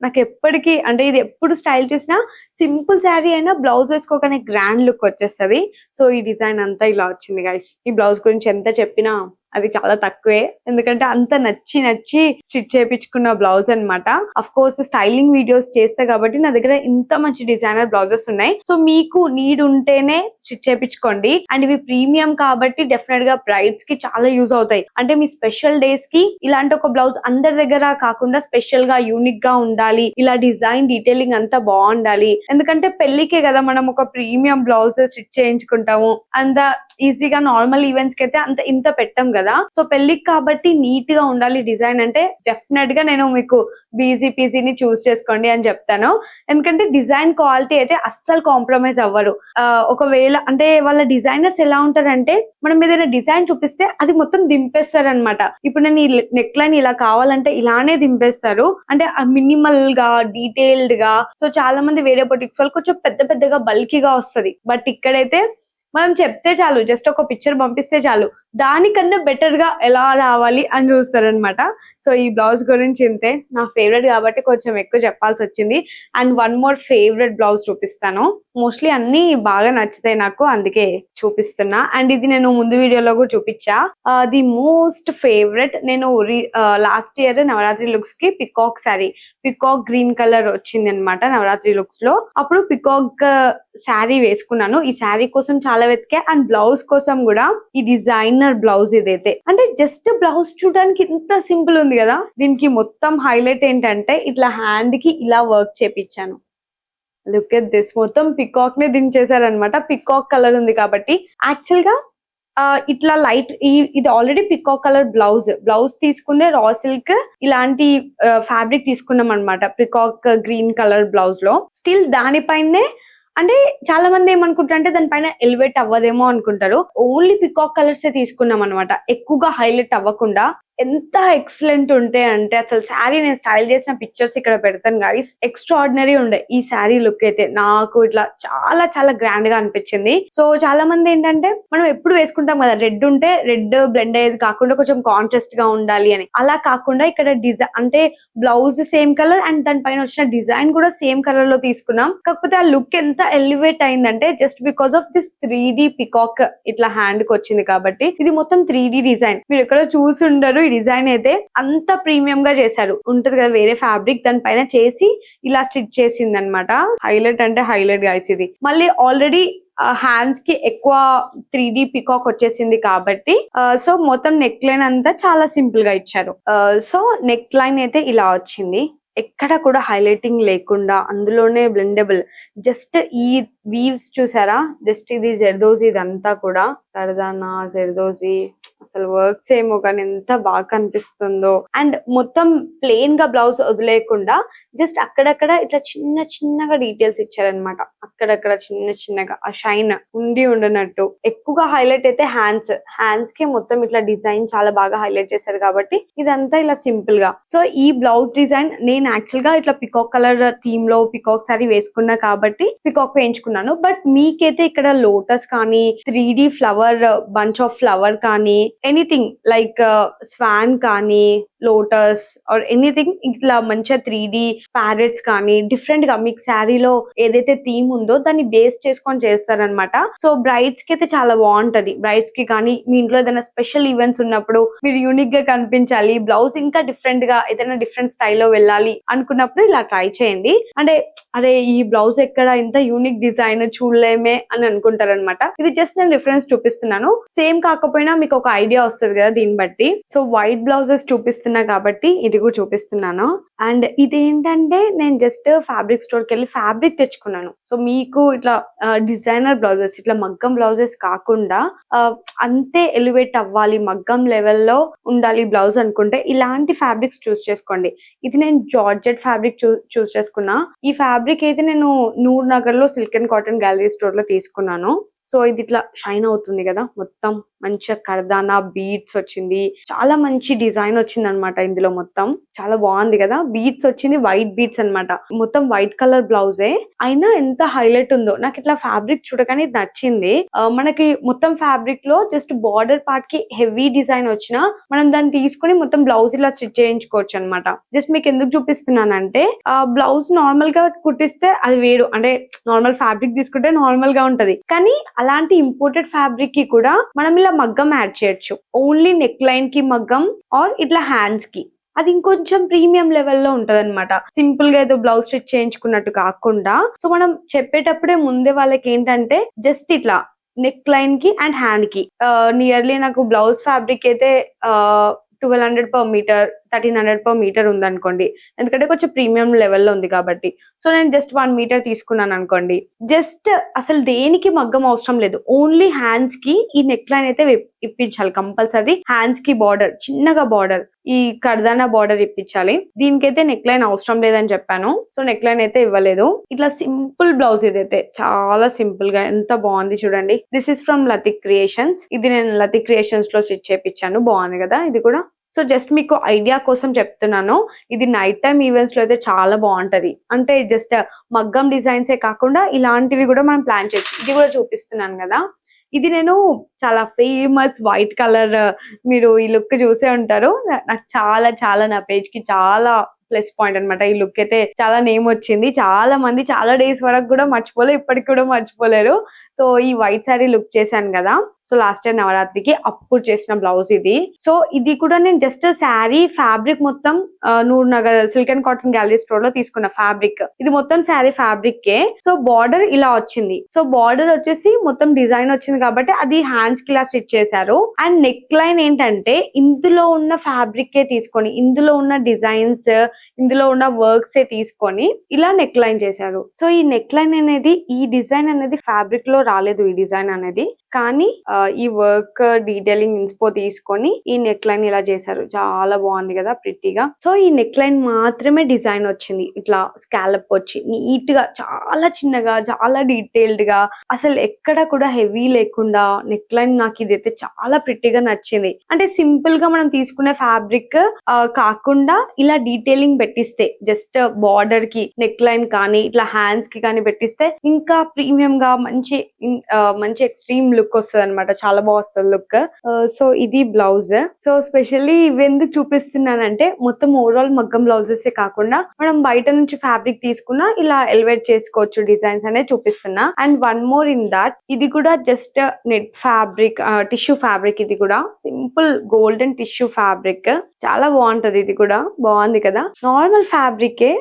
నాకు ఎప్పటికీ, అంటే ఇది ఎప్పుడు స్టైల్ చేసినా సింపుల్ శారీ అయినా బ్లౌజ్ వేసుకోగానే గ్రాండ్ లుక్ వచ్చేస్తుంది. సో ఈ డిజైన్ అంతా ఇలా వచ్చింది గైస్. ఈ బ్లౌజ్ గురించి ఎంత చెప్పినా అది చాలా తక్కువే. ఎందుకంటే అంత నచ్చి స్టిచ్ చేయించుకున్న బ్లౌజ్ అన్నమాట. అఫ్ కోర్స్ స్టైలింగ్ వీడియోస్ చేస్తే కాబట్టి నా దగ్గర ఇంత మంచి డిజైనర్ బ్లౌజెస్ ఉన్నాయి. సో మీకు నీడ్ ఉంటేనే స్టిచ్ చేయించుకోండి. అండ్ ఇవి ప్రీమియం కాబట్టి డెఫినెట్ గా బ్రైడ్స్ కి చాలా యూజ్ అవుతాయి. అంటే మీ స్పెషల్ డేస్ కి ఇలాంటి ఒక బ్లౌజ్ అందరి దగ్గర కాకుండా స్పెషల్ గా, యూనిక్ గా ఉండాలి. ఇలా డిజైన్ డీటెయిలింగ్ అంతా బాగుండాలి. ఎందుకంటే పెళ్లికే కదా మనం ఒక ప్రీమియం బ్లౌజ్ స్టిచ్ చేయించుకుంటాము. అంత ఈజీగా నార్మల్ ఈవెంట్స్ కి అయితే అంత ఇంత పెట్టాం కదా. సో పెళ్లికి కాబట్టి నీట్ గా ఉండాలి డిజైన్ అంటే డెఫినెట్ గా నేను మీకు బీజీపీజీని చూస్ చేసుకోండి అని చెప్తాను. ఎందుకంటే డిజైన్ క్వాలిటీ అయితే అస్సలు కాంప్రమైజ్ అవ్వరు. ఒకవేళ అంటే వాళ్ళ డిజైనర్స్ ఎలా ఉంటారంటే మనం ఏదైనా డిజైన్ చూపిస్తే అది మొత్తం దింపేస్తారు అనమాట. ఇప్పుడు నేను ఈ నెక్ లైన్ ఇలా కావాలంటే ఇలానే దింపేస్తారు. అంటే మినిమల్ గా డీటెయిల్డ్ గా. సో చాలా మంది వేరే బొటిక్స్ వాళ్ళు కొంచెం పెద్ద పెద్దగా బల్కీగా వస్తుంది. బట్ ఇక్కడైతే మనం చెప్తే చాలు, జస్ట్ ఒక పిక్చర్ పంపిస్తే చాలు, దానికన్నా బెటర్ గా ఎలా రావాలి అని చూస్తారనమాట. సో ఈ బ్లౌజ్ గురించి ఇంతే, నా ఫేవరెట్ కాబట్టి కొంచెం ఎక్కువ చెప్పాల్సి వచ్చింది. And one more favourite blouse చూపిస్తాను. మోస్ట్లీ అన్ని బాగా నచ్చుతాయి నాకు, అందుకే చూపిస్తున్నా. అండ్ ఇది నేను ముందు వీడియోలో కూడా చూపించా. ది మోస్ట్ ఫేవరెట్, నేను లాస్ట్ ఇయర్ నవరాత్రి లుక్స్ కి peacock sari, peacock green colour వచ్చింది అనమాట నవరాత్రి లుక్స్ లో. అప్పుడు పికాక్ శారీ వేసుకున్నాను. ఈ శారీ కోసం చాలా వెతికా అండ్ బ్లౌజ్ కోసం కూడా. ఈ డిజైనర్ బ్లౌజ్ ఇదైతే అంటే జస్ట్ బ్లౌజ్ చూడడానికి ఇంత సింపుల్ ఉంది కదా, దీనికి మొత్తం హైలైట్ ఏంటంటే ఇట్లా హ్యాండ్ కి ఇలా వర్క్ చేపించాను. లుక్ ఎట్ దిస్, మొత్తం పికాక్ నే దించేశారనమాట. పికాక్ కలర్ ఉంది కాబట్టి యాక్చువల్ గా ఇట్లా లైట్ ఇది ఆల్రెడీ పికాక్ కలర్ బ్లౌజ్ తీసుకుందే రా సిల్క్ ఇలాంటి ఫ్యాబ్రిక్ తీసుకున్నాం అనమాట పికాక్ గ్రీన్ కలర్ బ్లౌజ్ లో. స్టిల్ దానిపైనే అంటే చాలా మంది ఏమనుకుంటారు అంటే దానిపైన ఎలివేట్ అవ్వదేమో అనుకుంటారు. ఓన్లీ పికాక్ కలర్స్ తీసుకున్నాం అనమాట, ఎక్కువగా హైలైట్ అవ్వకుండా. ఎంత ఎక్సలెంట్ ఉంటే అంటే అసలు శారీ నేను స్టైల్ చేసిన పిక్చర్స్ ఇక్కడ పెడతాను గాయ్స్, ఎక్స్ట్రాడినరీ ఉండే ఈ శారీ లుక్ అయితే. నాకు ఇట్లా చాలా చాలా గ్రాండ్ గా అనిపించింది. సో చాలా మంది ఏంటంటే మనం ఎప్పుడు వేసుకుంటాం కదా, రెడ్ ఉంటే రెడ్ బ్లెండ్ అయ్యేది కాకుండా కొంచెం కాంట్రాస్ట్ గా ఉండాలి అని. అలా కాకుండా ఇక్కడ డిజైన్ అంటే బ్లౌజ్ సేమ్ కలర్ అండ్ దానిపైన వచ్చిన డిజైన్ కూడా సేమ్ కలర్ లో తీసుకున్నాం. కాకపోతే ఆ లుక్ ఎంత ఎలివేట్ అయిందంటే just because of this 3D peacock ఇట్లా హ్యాండ్ కి వచ్చింది కాబట్టి. ఇది మొత్తం 3D డిజైన్, మీరు ఎక్కడ చూసి ఉండరు. డిజైన్ అయితే అంత ప్రీమియం గా చేశారు. ఉంటది కదా వేరే ఫ్యాబ్రిక్, దానిపైన చేసి ఇలా స్టిచ్ చేసింది అనమాట. హైలైట్ అంటే హైలైట్ గైస్ ఇది. మళ్ళీ ఆల్రెడీ హ్యాండ్స్ కి ఎక్కువ 3D పికాక్ వచ్చేసింది కాబట్టి సో మొత్తం నెక్ లైన్ అంతా చాలా సింపుల్ గా ఇచ్చారు. సో నెక్ లైన్ అయితే ఇలా వచ్చింది, ఎక్కడ కూడా హైలైటింగ్ లేకుండా, అందులోనే బ్లెండబుల్. జస్ట్ ఈ వీవ్స్ చూసారా, జస్ట్ ఇది జర్దోజీ, ఇదంతా కూడా కర్దానా జర్దోజీ, అసలు వర్క్స్ ఏమో కానీ ఎంత బాగా కనిపిస్తుందో. అండ్ మొత్తం ప్లెయిన్ గా బ్లౌజ్ వదిలేయకుండా జస్ట్ అక్కడక్కడ ఇట్లా చిన్న చిన్నగా డీటెయిల్స్ ఇచ్చారనమాట. అక్కడక్కడ చిన్న చిన్నగా ఆ షైన్ ఉండనట్టు. ఎక్కువగా హైలైట్ అయితే హ్యాండ్స్ కి మొత్తం ఇట్లా డిజైన్ చాలా బాగా హైలైట్ చేశారు కాబట్టి ఇదంతా ఇలా సింపుల్ గా. సో ఈ బ్లౌజ్ డిజైన్ నేను యాక్చువల్ గా ఇట్లా పికాక్ కలర్ థీమ్ లో పికాక్ సారీ వేసుకున్నా కాబట్టి పికాక్ వేయించుకున్నాను. బట్ మీకైతే ఇక్కడ లోటస్ కానీ 3D flower bunch of flower కానీ ఎనీథింగ్ లైక్ స్వాన్ కానీ లోటస్ ఆర్ ఎనీథింగ్ ఇట్లా మంచిగా 3D ప్యారెట్స్ కానీ డిఫరెంట్ గా మీకు శారీలో ఏదైతే థీమ్ ఉందో దాన్ని బేస్ చేసుకొని చేస్తారనమాట. సో బ్రైడ్స్ కి అయితే చాలా బాగుంటది. బ్రైడ్స్ కి కానీ మీ ఇంట్లో ఏదైనా స్పెషల్ ఈవెంట్స్ ఉన్నప్పుడు మీరు యూనిక్ గా కనిపించాలి, బ్లౌజ్ ఇంకా డిఫరెంట్ గా ఏదైనా డిఫరెంట్ స్టైల్లో వెళ్ళాలి అనుకున్నప్పుడు ఇలా ట్రై చేయండి. అంటే అరే ఈ బ్లౌజ్ ఎక్కడ ఇంత యూనిక్ డిజైన్ చూడలేమే అని అనుకుంటారనమాట. ఇది జస్ట్ నేను రిఫరెన్స్ చూపిస్తున్నాను, సేమ్ కాకపోయినా మీకు ఒక ఐడియా వస్తుంది కదా దీన్ని బట్టి. సో వైట్ బ్లౌజెస్ చూపిస్తున్నా కాబట్టి ఇది కూడా చూపిస్తున్నాను. అండ్ ఇదేంటంటే నేను జస్ట్ ఫ్యాబ్రిక్ స్టోర్ కి వెళ్ళి ఫ్యాబ్రిక్ తెచ్చుకున్నాను. సో మీకు ఇట్లా డిజైనర్ బ్లౌజెస్ ఇట్లా మగ్గం బ్లౌజెస్ కాకుండా అంతే ఎలివేట్ అవ్వాలి, మగ్గం లెవెల్లో ఉండాలి బ్లౌజ్ అనుకుంటే ఇలాంటి ఫ్యాబ్రిక్స్ చూస్ చేసుకోండి. ఇది నేను జార్జెట్ ఫ్యాబ్రిక్ చూస్ చేసుకున్నా. ఈ ఫ్యాబ్రిక్ అయితే నేను నూర్ నగర్ లో silk and cotton gallery store లో తీసుకున్నాను. సో ఇది ఇట్లా షైన్ అవుతుంది కదా, మొత్తం మంచిగా కర్దానా బీడ్స్ వచ్చింది, చాలా మంచి డిజైన్ వచ్చింది అనమాట. ఇందులో మొత్తం చాలా బాగుంది కదా, బీడ్స్ వచ్చింది, వైట్ బీడ్స్ అన్నమాట. మొత్తం వైట్ కలర్ బ్లౌజే అయినా ఎంత హైలైట్ ఉందో. నాకు ఇట్లా ఫ్యాబ్రిక్ చూడగానే ఇది నచ్చింది. మనకి మొత్తం ఫ్యాబ్రిక్ లో జస్ట్ బార్డర్ పార్ట్ కి హెవీ డిజైన్ వచ్చినా మనం దాన్ని తీసుకుని మొత్తం బ్లౌజ్ ఇలా స్టిచ్ చేయించుకోవచ్చు అనమాట. జస్ట్ మీకు ఎందుకు చూపిస్తున్నానంటే బ్లౌజ్ నార్మల్ గా కుట్టిస్తే అది వేరు, అంటే నార్మల్ ఫ్యాబ్రిక్ తీసుకుంటే నార్మల్ గా ఉంటది. కానీ అలాంటి ఇంపోర్టెడ్ ఫ్యాబ్రిక్ కి కూడా మనం ఇలా మగ్గం యాడ్ చేయొచ్చు. ఓన్లీ నెక్ లైన్ కి మగ్గం ఆర్ ఇట్లా హ్యాండ్స్ కి, అది ఇంకొంచెం ప్రీమియం లెవెల్లో ఉంటది అనమాట. సింపుల్ గా ఏదో బ్లౌజ్ స్టిచ్ చేయించుకున్నట్టు కాకుండా. సో మనం చెప్పేటప్పుడే ముందే వాళ్ళకి ఏంటంటే జస్ట్ ఇట్లా నెక్ లైన్ కి అండ్ హ్యాండ్ కి నియర్లీ నాకు బ్లౌజ్ ఫ్యాబ్రిక్ అయితే 1200 per meter 1300 per మీటర్ ఉందనుకోండి, ఎందుకంటే కొంచెం ప్రీమియం లెవెల్లో ఉంది కాబట్టి. సో నేను జస్ట్ 1 మీటర్ తీసుకున్నాను అనుకోండి, జస్ట్ అసలు దేనికి మగ్గం అవసరం లేదు, ఓన్లీ హ్యాండ్స్ కి ఈ నెక్ లైన్ అయితే ఇప్పించాలి కంపల్సరీ. హ్యాండ్స్ కి బార్డర్, చిన్నగా బార్డర్, ఈ కర్దానా బార్డర్ ఇప్పించాలి. దీనికైతే నెక్ లైన్ అవసరం లేదని చెప్పాను, సో నెక్ లైన్ అయితే ఇవ్వలేదు. ఇట్లా సింపుల్ బ్లౌజ్ ఇదైతే చాలా సింపుల్ గా ఎంత బాగుంది చూడండి. This is from Lathik creations. ఇది నేను లతిక్ క్రియేషన్స్ లో స్టిచ్ చేయించాను, బాగుంది కదా ఇది కూడా. సో జస్ట్ మీకు ఐడియా కోసం చెప్తున్నాను, ఇది నైట్ టైమ్ ఈవెంట్స్ లో అయితే చాలా బాగుంటది. అంటే జస్ట్ మగ్గం డిజైన్సే కాకుండా ఇలాంటివి కూడా మనం ప్లాన్ చేయొచ్చు. ఇది కూడా చూపిస్తున్నాను కదా, ఇది నేను చాలా ఫేమస్ వైట్ కలర్, మీరు ఈ లుక్ చూసే ఉంటారు. నాకు చాలా చాలా నా పేజ్ కి చాలా ప్లస్ పాయింట్ అనమాట. ఈ లుక్ అయితే చాలా నేమ్ వచ్చింది, చాలా మంది చాలా డేస్ వరకు కూడా మర్చిపోలే, ఇప్పటికి కూడా మర్చిపోలేరు. సో ఈ వైట్ శారీ లుక్ చేశాను కదా, సో లాస్ట్ టైం నవరాత్రికి అప్పుడు చేసిన బ్లౌజ్ ఇది. సో ఇది కూడా నేను జస్ట్ శారీ ఫ్యాబ్రిక్ మొత్తం Noor Nagar silk and cotton gallery store లో తీసుకున్న ఫ్యాబ్రిక్, ఇది మొత్తం శారీ ఫ్యాబ్రిక్ కే. సో బార్డర్ ఇలా వచ్చింది, సో బార్డర్ వచ్చేసి మొత్తం డిజైన్ వచ్చింది కాబట్టి అది హ్యాండ్స్ కి ఇలా స్టిచ్ చేశారు. అండ్ నెక్ లైన్ ఏంటంటే ఇందులో ఉన్న ఫ్యాబ్రిక్ కే తీసుకొని, ఇందులో ఉన్న డిజైన్స్, ఇందులో ఉన్న వర్క్స్ ఏ తీసుకొని ఇలా నెక్ లైన్ చేశారు. సో ఈ నెక్ లైన్ అనేది, ఈ డిజైన్ అనేది ఫ్యాబ్రిక్ లో రాలేదు ఈ డిజైన్ అనేది, కానీ ఈ వర్క్ డీటెయిలింగ్ ఇన్స్పో తీసుకొని ఈ నెక్ లైన్ ఇలా చేశారు. చాలా బాగుంది కదా ప్రిట్టిగా. సో ఈ నెక్ లైన్ మాత్రమే డిజైన్ వచ్చింది, ఇట్లా స్కాలప్ వచ్చి నీట్ గా, చాలా చిన్నగా, చాలా డీటెయిల్డ్ గా, అసలు ఎక్కడ కూడా హెవీ లేకుండా నెక్ లైన్ నాకు ఇదైతే చాలా ప్రిట్టిగా నచ్చింది. అంటే సింపుల్ గా మనం తీసుకునే ఫ్యాబ్రిక్ కాకుండా ఇలా డీటెయిలింగ్ పెట్టిస్తే, జస్ట్ బార్డర్ కి నెక్ లైన్ కానీ ఇట్లా హ్యాండ్స్ కి కానీ పెట్టిస్తే ఇంకా ప్రీమియం గా మంచి మంచి ఎక్స్ట్రీమ్ లుక్ వస్తుంది అనమాట, చాలా బాగా వస్తుంది లుక్. సో ఇది బ్లౌజ్. సో స్పెషల్లీ ఇవి ఎందుకు చూపిస్తున్నానంటే మొత్తం ఓవరాల్ మగ్గం బ్లౌజెస్ కాకుండా మనం బయట నుంచి ఫ్యాబ్రిక్ తీసుకున్నా ఇలా ఎలివేట్ చేసుకోవచ్చు డిజైన్స్ అనేది చూపిస్తున్నా. And one more in that, ఇది కూడా just net fabric, tissue fabric, ఇది కూడా సింపుల్ గోల్డెన్ టిష్యూ ఫ్యాబ్రిక్, చాలా బాగుంటది. ఇది కూడా బాగుంది కదా, నార్మల్ ఫ్యాబ్రికే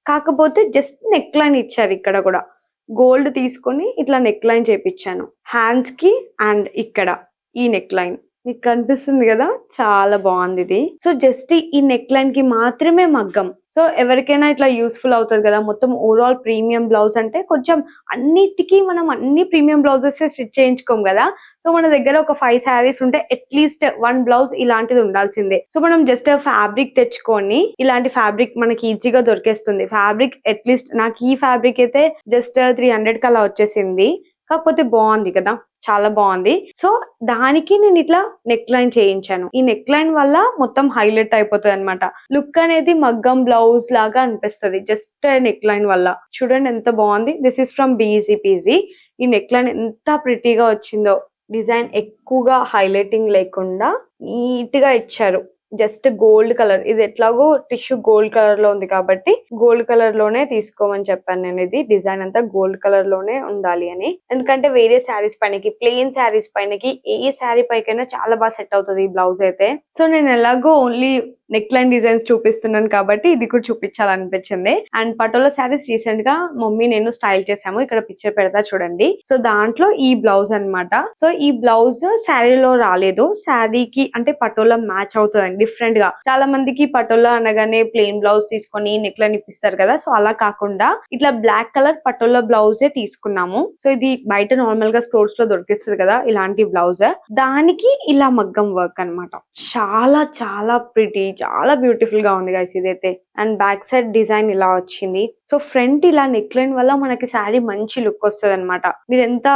కాకపోతే జస్ట్ నెక్ లైన్ ఇచ్చారు. ఇక్కడ కూడా గోల్డ్ తీసుకొని ఇట్లా నెక్ లైన్ చేపించాను హ్యాండ్స్ కి, అండ్ ఇక్కడ ఈ నెక్ లైన్ మీకు కనిపిస్తుంది కదా, చాలా బాగుంది ఇది. సో జస్ట్ ఈ నెక్ లైన్ కి మాత్రమే మగ్గం. సో ఎవరికైనా ఇట్లా యూస్ఫుల్ అవుతుంది కదా. మొత్తం ఓవరాల్ ప్రీమియం బ్లౌజ్ అంటే కొంచెం అన్నిటికీ మనం అన్ని ప్రీమియం బ్లౌజెస్ స్టిచ్ చేయించుకోం కదా. సో మన దగ్గర ఒక 5 శారీస్ ఉంటే అట్లీస్ట్ 1 బ్లౌజ్ ఇలాంటిది ఉండాల్సిందే. సో మనం జస్ట్ ఫ్యాబ్రిక్ తెచ్చుకొని, ఇలాంటి ఫ్యాబ్రిక్ మనకి ఈజీగా దొరికేస్తుంది. ఫ్యాబ్రిక్ అట్లీస్ట్ నాకు ఈ ఫ్యాబ్రిక్ అయితే జస్ట్ 300 కలా వచ్చేసింది, కాకపోతే బాగుంది కదా, చాలా బాగుంది. సో దానికి నేను ఇట్లా నెక్ లైన్ చేయించాను. ఈ నెక్ లైన్ వల్ల మొత్తం హైలైట్ అయిపోతుంది అనమాట, లుక్ అనేది మగ్గం బ్లౌజ్ లాగా అనిపిస్తుంది జస్ట్ నెక్ లైన్ వల్ల. చూడండి ఎంత బాగుంది. This is from BeezyPeasy. ఈ నెక్ లైన్ ఎంత ప్రిటీగా వచ్చిందో, డిజైన్ ఎక్కువగా హైలైటింగ్ లేకుండా నీట్ గా ఇచ్చారు. జస్ట్ గోల్డ్ కలర్, ఇది ఎట్లాగో టిష్యూ గోల్డ్ కలర్ లో ఉంది కాబట్టి గోల్డ్ కలర్ లోనే తీసుకోమని చెప్పాను నేను. ఇది డిజైన్ అంతా గోల్డ్ కలర్ లోనే ఉండాలి అని, ఎందుకంటే వేరే శారీస్ పైనకి, ప్లెయిన్ శారీస్ పైనకి, ఏ శారీ పైకైనా చాలా బాగా సెట్ అవుతుంది ఈ బ్లౌజ్ అయితే. సో నేను ఎలాగో ఓన్లీ నెక్ లైన్ డిజైన్స్ చూపిస్తున్నాను కాబట్టి ఇది కూడా చూపించాలనిపించింది. అండ్ పటోలా శారీస్ రీసెంట్ గా మమ్మీ నేను స్టైల్ చేసాము, ఇక్కడ పిక్చర్ పెడతా చూడండి. సో దాంట్లో ఈ బ్లౌజ్ అన్నమాట. సో ఈ బ్లౌజ్ శారీలో రాలేదు, శారీకి అంటే పటోలా మ్యాచ్ అవుతుంది డిఫరెంట్ గా. చాలా మందికి పటోలా అనగానే ప్లెయిన్ బ్లౌజ్ తీసుకొని నెక్ లైన్ ఇప్పిస్తారు కదా, సో అలా కాకుండా ఇట్లా బ్లాక్ కలర్ పటోలా బ్లౌజే తీసుకున్నాము. సో ఇది బయట నార్మల్ గా స్టోర్స్ లో దొరికిస్తుంది కదా ఇలాంటి బ్లౌజ్, దానికి ఇలా మగ్గం వర్క్ అన్నమాట. చాలా చాలా ప్రిటీ, చాలా బ్యూటిఫుల్ గా ఉంది గైస్ ఇదైతే. అండ్ బ్యాక్ సైడ్ డిజైన్ ఇలా వచ్చింది. సో ఫ్రంట్ ఇలా నెక్ లైన్ వల్ల మనకి శారీ మంచి లుక్ వస్తుంది అనమాట. మీరు ఎంత